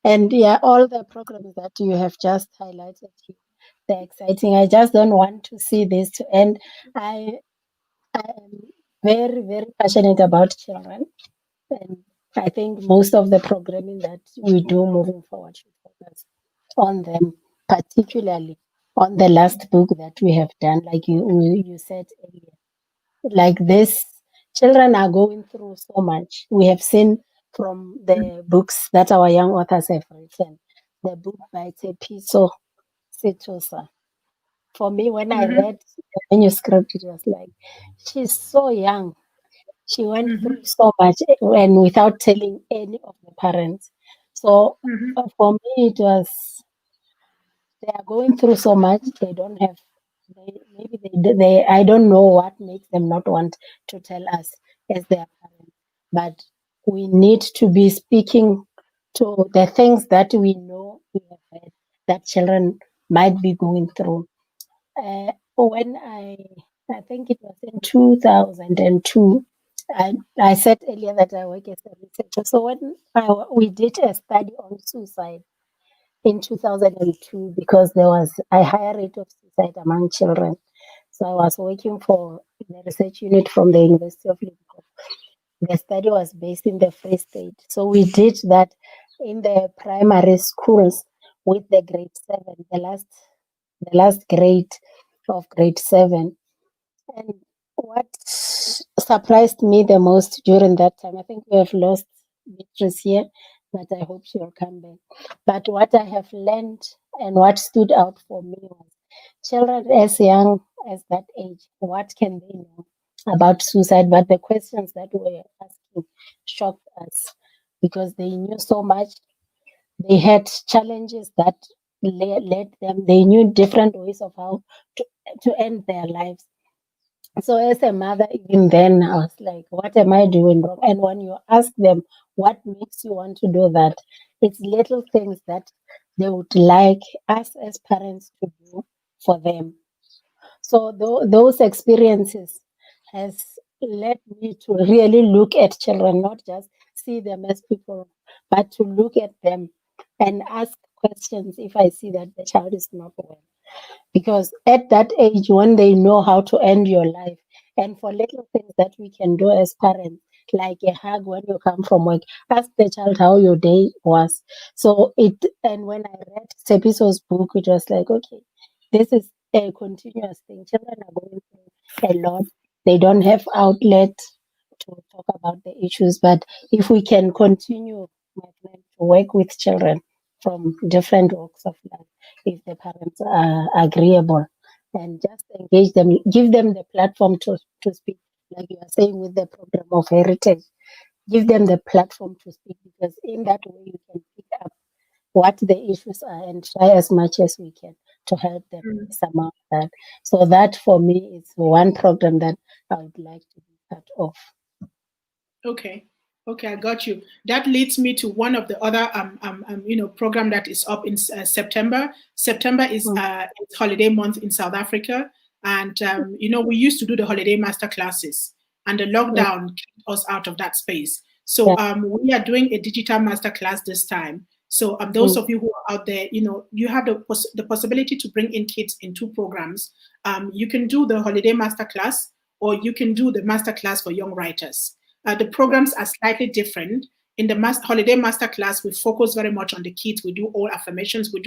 And yeah, all the programs that you have just highlighted, they're exciting. I just don't want to see this to end. I am very, very passionate about children. And I think most of the programming that we do moving forward should focus on them, particularly on the last book that we have done, like you said earlier. Like this, children are going through so much. We have seen from the books that our young authors have written. The book by Tepiso Setosa. For me, when I read the manuscript, it was like, she's so young. She went through so much and without telling any of the parents. So for me, it was they are going through so much. They don't have. Maybe they. I don't know what makes them not want to tell us as their parents. But we need to be speaking to the things that we know we have heard that children might be going through. When I think it was in 2002, I said earlier that I work as a researcher. So when we did a study on suicide in 2002, because there was a higher rate of suicide among children. So I was working for the research unit from the University of Limpopo. The study was based in the Free State. So we did that in the primary schools with the grade 7, the last grade of grade 7. And what surprised me the most during that time, I think we have lost Beatrice here, but I hope she will come back. But what I have learned and what stood out for me was children as young as that age, what can they know about suicide? But the questions that we were asking shocked us because they knew so much. They had challenges that led them, they knew different ways of how to end their lives. So as a mother, even then, I was like, what am I doing wrong? And when you ask them what makes you want to do that, it's little things that they would like us as parents to do for them. So those experiences has led me to really look at children, not just see them as people, but to look at them and ask questions if I see that the child is not well. Because at that age, when they know how to end your life, and for little things that we can do as parents, like a hug when you come from work. Ask the child how your day was. So and when I read Tepiso's book, it was like, okay, this is a continuous thing. Children are going through a lot. They don't have outlet to talk about the issues. But if we can continue, my friend, to work with children from different walks of life, if the parents are agreeable, and just engage them, give them the platform to speak, like you are saying with the program of heritage, give them the platform to speak, because in that way you can pick up what the issues are and try as much as we can to help them surmount that. So that for me is one program that I would like to be part of. Okay. Okay, I got you. That leads me to one of the other program that is up in September. September is Mm, it's holiday month in South Africa, and we used to do the holiday master classes, and the mm, lockdown kicked us out of that space. So yeah, we are doing a digital master class this time. So those mm, of you who are out there, you have the possibility to bring in kids in two programs. You can do the holiday master class, or you can do the master class for young writers. The programs are slightly different. In the holiday masterclass, we focus very much on the kids. We do all affirmations. We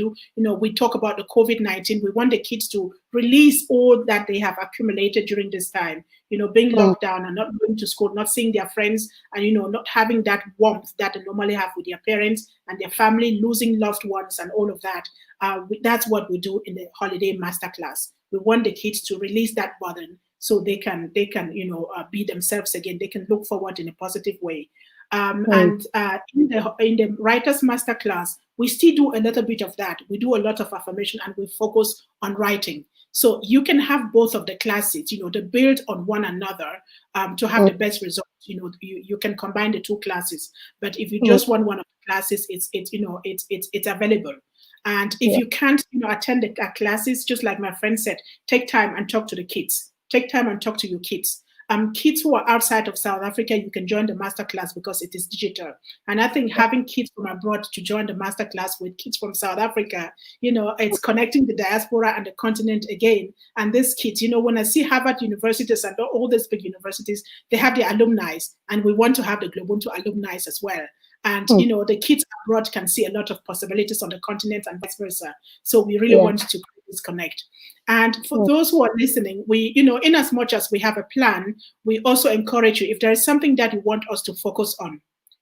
talk about the COVID-19. We want the kids to release all that they have accumulated during this time, being mm, locked down and not going to school, not seeing their friends, and, not having that warmth that they normally have with their parents and their family, losing loved ones and all of that. That's what we do in the holiday masterclass. We want the kids to release that burden so they can be themselves again. They can look forward in a positive way. mm, And in the writers master class, we still do a little bit of that. We do a lot of affirmation and we focus on writing. So you can have both of the classes, they build on one another to have mm, the best results. You can combine the two classes. But if you mm, just want one of the classes, it's available. And if yeah, you can't, attend the classes, just like my friend said, take time and talk to the kids. Take time and talk to your kids. Kids who are outside of South Africa, you can join the masterclass because it is digital. And I think having kids from abroad to join the masterclass with kids from South Africa, it's connecting the diaspora and the continent again. And these kids, when I see Harvard universities and all these big universities, they have their alumni, and we want to have the Globuntu alumni as well. And mm, the kids abroad can see a lot of possibilities on the continent and vice versa. So we really yeah, want to create this connect. And for mm, those who are listening, we, in as much as we have a plan, we also encourage you, if there is something that you want us to focus on,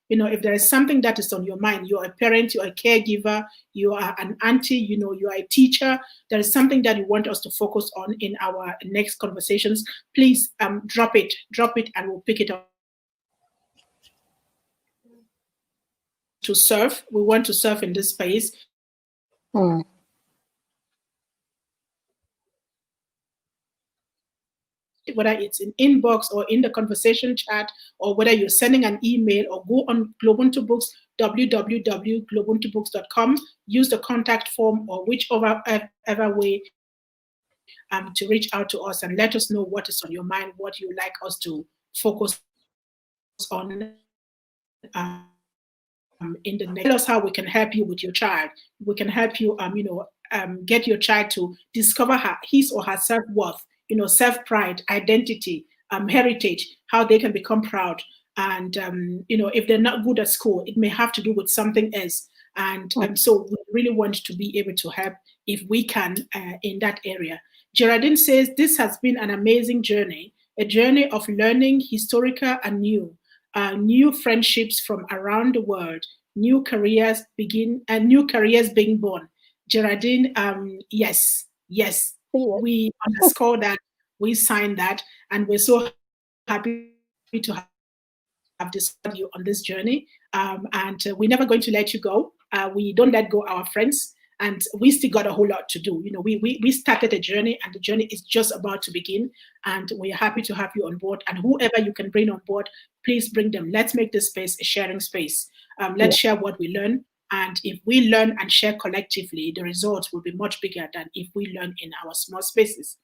if there is something that is on your mind, you're a parent, you're a caregiver, you are an auntie, you are a teacher, there is something that you want us to focus on in our next conversations, please drop it, and we'll pick it up. To serve, we want to serve in this space. mm, Whether it's in inbox or in the conversation chat, or whether you're sending an email, or go on Globuntu Books, www.globuntubooks.com, use the contact form or whichever ever way to reach out to us and let us know what is on your mind, what you like us to focus on in the next. Tell us how we can help you with your child. We can help you, get your child to discover his or her self-worth, self-pride, identity, heritage, how they can become proud. And, if they're not good at school, it may have to do with something else. And mm, so we really want to be able to help if we can in that area. Geraldine says, this has been an amazing journey, a journey of learning, historical and new friendships from around the world, new careers being born. Geraldine, yes, yes, yeah, we underscore that, we sign that, and we're so happy to have discovered you on this journey. And we're never going to let you go. We don't let go our friends, and we still got a whole lot to do. We started a journey, and the journey is just about to begin. And we're happy to have you on board. And whoever you can bring on board, please bring them. Let's make this space a sharing space. Let's share yeah, what we learn. And if we learn and share collectively, the results will be much bigger than if we learn in our small spaces.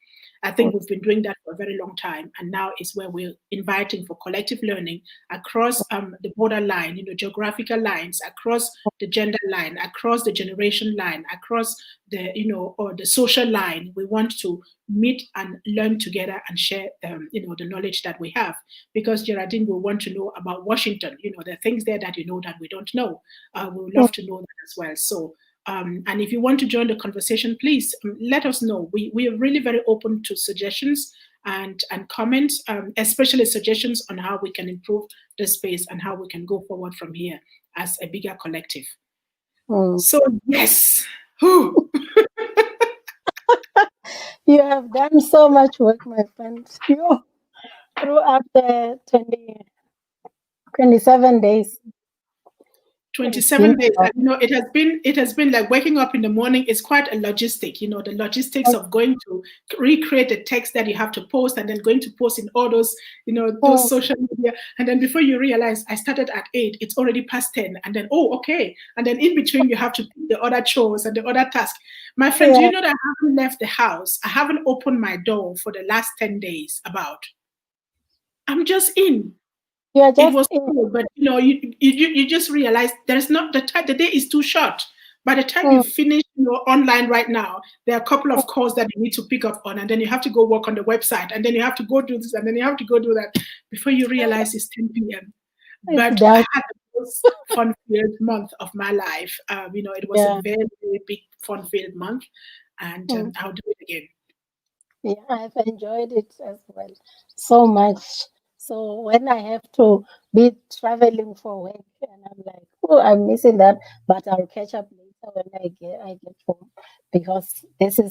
I think we've been doing that for a very long time, and now is where we're inviting for collective learning across the border line, geographical lines, across the gender line, across the generation line, across the, or the social line. We want to meet and learn together and share, the knowledge that we have. Because Geraldine will want to know about Washington. There are things there that that we don't know. We would love to know that as well. So, and if you want to join the conversation, please let us know. We are really very open to suggestions and comments, especially suggestions on how we can improve the space and how we can go forward from here as a bigger collective. So, yes. You have done so much work, my friend. You throughout the 27 days. 27 days. It has been like waking up in the morning is quite a logistic, the logistics of going to recreate a text that you have to post and then going to post in all those, those social media. And then before you realize I started at 8, it's already past 10. And then, okay. And then in between you have to do the other chores and the other tasks. My friend, do you know that I haven't left the house? I haven't opened my door for the last 10 days about. I'm just in. It was cool, but you just realize there's not the day is too short. By the time you finish your online right now, there are a couple of calls that you need to pick up on, and then you have to go work on the website, and then you have to go do this, and then you have to go do that before you realize it's 10 p.m. But I had the most fun-filled month of my life. It was a very, very big fun-filled month, and I'll do it again. Yeah, I've enjoyed it as well so much. So when I have to be traveling for work, and I'm like, oh, I'm missing that, but I'll catch up later when I get home, because it's on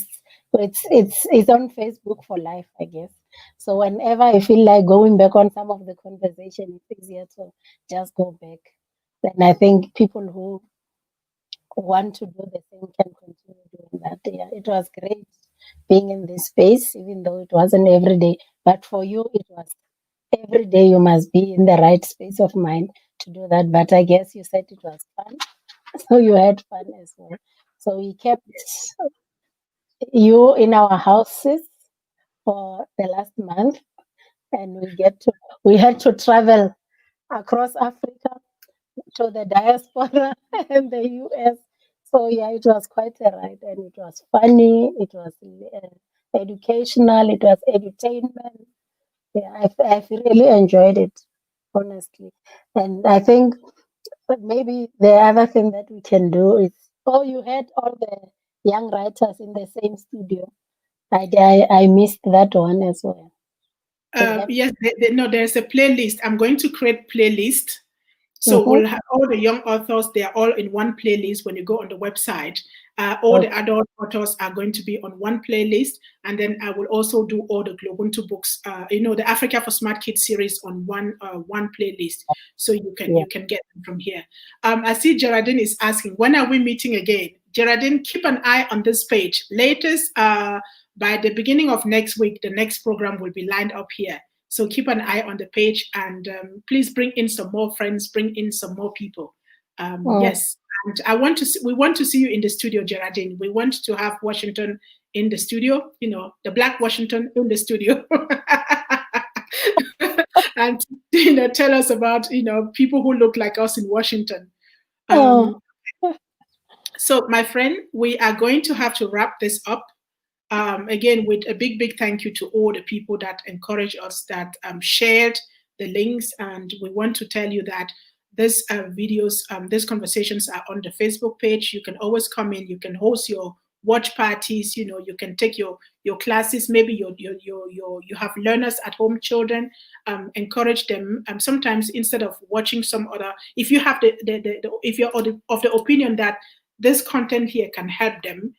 Facebook for life, I guess. So whenever I feel like going back on some of the conversation, it's easier to just go back. Then I think people who want to do the same can continue doing that. Yeah, it was great being in this space, even though it wasn't every day. But for you, it was every day. You must be in the right space of mind to do that. But I guess you said it was fun, so you had fun as well. So we kept you in our houses for the last month, and we had to travel across Africa to the diaspora and the US. So yeah, it was quite a ride, and it was funny. It was educational. It was entertainment. Yeah, I've really enjoyed it, honestly. And I think maybe the other thing that we can do is, you had all the young writers in the same studio. I missed that one as well. Yes, there's a playlist. I'm going to create playlist. So we'll have all the young authors, they are all in one playlist when you go on the website. All the adult authors are going to be on one playlist. And then I will also do all the Globuntu books, the Africa for Smart Kids series on one playlist. So you can get them from here. I see Geraldine is asking, when are we meeting again? Geraldine, keep an eye on this page. Latest, by the beginning of next week, the next program will be lined up here. So keep an eye on the page, and please bring in some more friends, bring in some more people. Yes, and we want to see you in the studio, Geraldine. We want to have Washington in the studio, the Black Washington in the studio. And, tell us about, people who look like us in Washington. So, my friend, we are going to have to wrap this up. Again, with a big, big thank you to all the people that encouraged us, that shared the links. And we want to tell you that these videos, these conversations are on the Facebook page. You can always come in. You can host your watch parties. You can take your classes. Maybe you have learners at home, children. Encourage them. Sometimes instead of watching some other, if you have if you're of the opinion that this content here can help them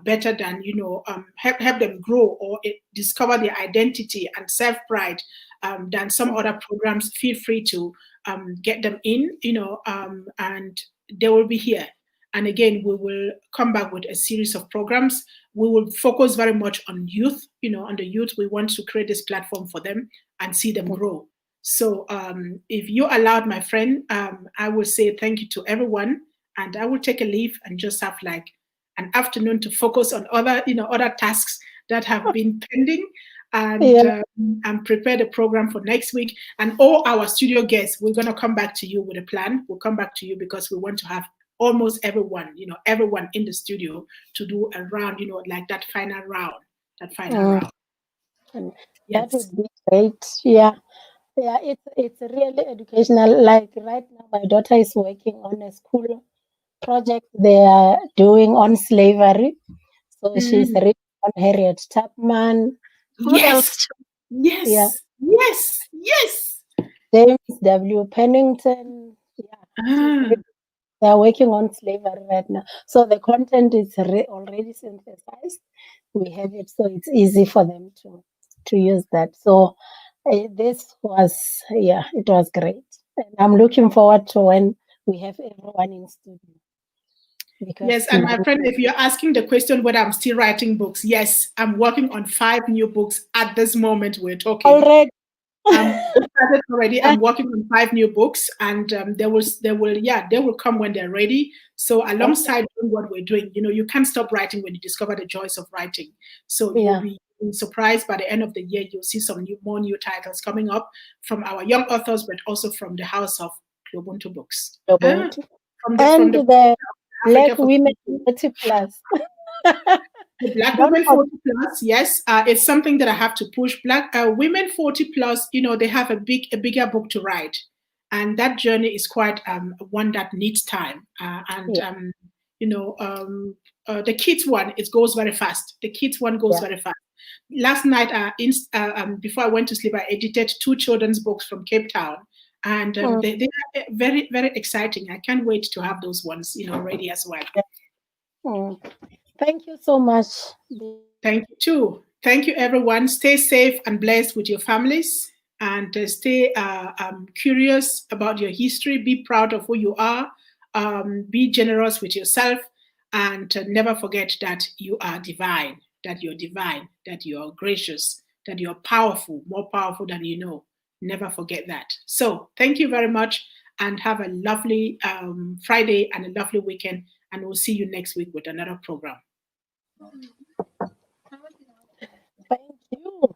better than help them grow or discover their identity and self-pride than some other programs, feel free to get them in, and they will be here. And again, we will come back with a series of programs. We will focus very much on youth, on the youth. We want to create this platform for them and see them grow. So if you allowed, my friend, I will say thank you to everyone, and I will take a leave and just have like an afternoon to focus on other tasks that have been pending. Yeah. And prepare the program for next week. And all our studio guests, we're going to come back to you with a plan. We'll come back to you because we want to have almost everyone, everyone in the studio to do a round, like that final round. That final round. And that Yes. would be great. Yeah. Yeah, it's really educational. Like right now, my daughter is working on a school project they are doing on slavery. So she's Mm. reading on Harriet Tubman. Who Yes. else? Yeah, Yes. Yes. Yes. James W. Pennington. Yeah, she's Ah. reading. They are working on slavery right now. So the content is already synthesized. We have it, so it's easy for them to use that. So this was, yeah, it was great. And I'm looking forward to when we have everyone in studio because Yes, and my friend, if you're asking the question whether I'm still writing books, yes, I'm working on 5 new books at this moment we're talking. already. I started already. Yeah, I'm working on 5 new books, and they will come when they're ready. So okay. alongside doing what we're doing, you can't stop writing when you discover the joys of writing. So you'll Yeah, be surprised by the end of the year. You'll see some more new titles coming up from our young authors, but also from the house of Ubuntu Books. Ubuntu. From And the the Africa Black for Women People. 40 plus. The Black Don't Women forget. 40 plus, yes, it's something that I have to push. Black women 40 plus, they have a bigger book to write, and that journey is quite one that needs time. And Yeah, the kids one, it goes very fast. The kids one goes yeah. very fast. Last night, before I went to sleep, I edited 2 children's books from Cape Town, and Mm, they are very, very exciting. I can't wait to have those ones, ready as well. yeah. Mm. Thank you so much. Thank you too. Thank you, everyone. Stay safe and blessed with your families, and stay curious about your history. Be proud of who you are. Be generous with yourself, and never forget that you are divine. That you're divine. That you are gracious. That you're powerful, more powerful than you know. Never forget that. So, thank you very much, and have a lovely Friday and a lovely weekend. And we'll see you next week with another program. Thank you.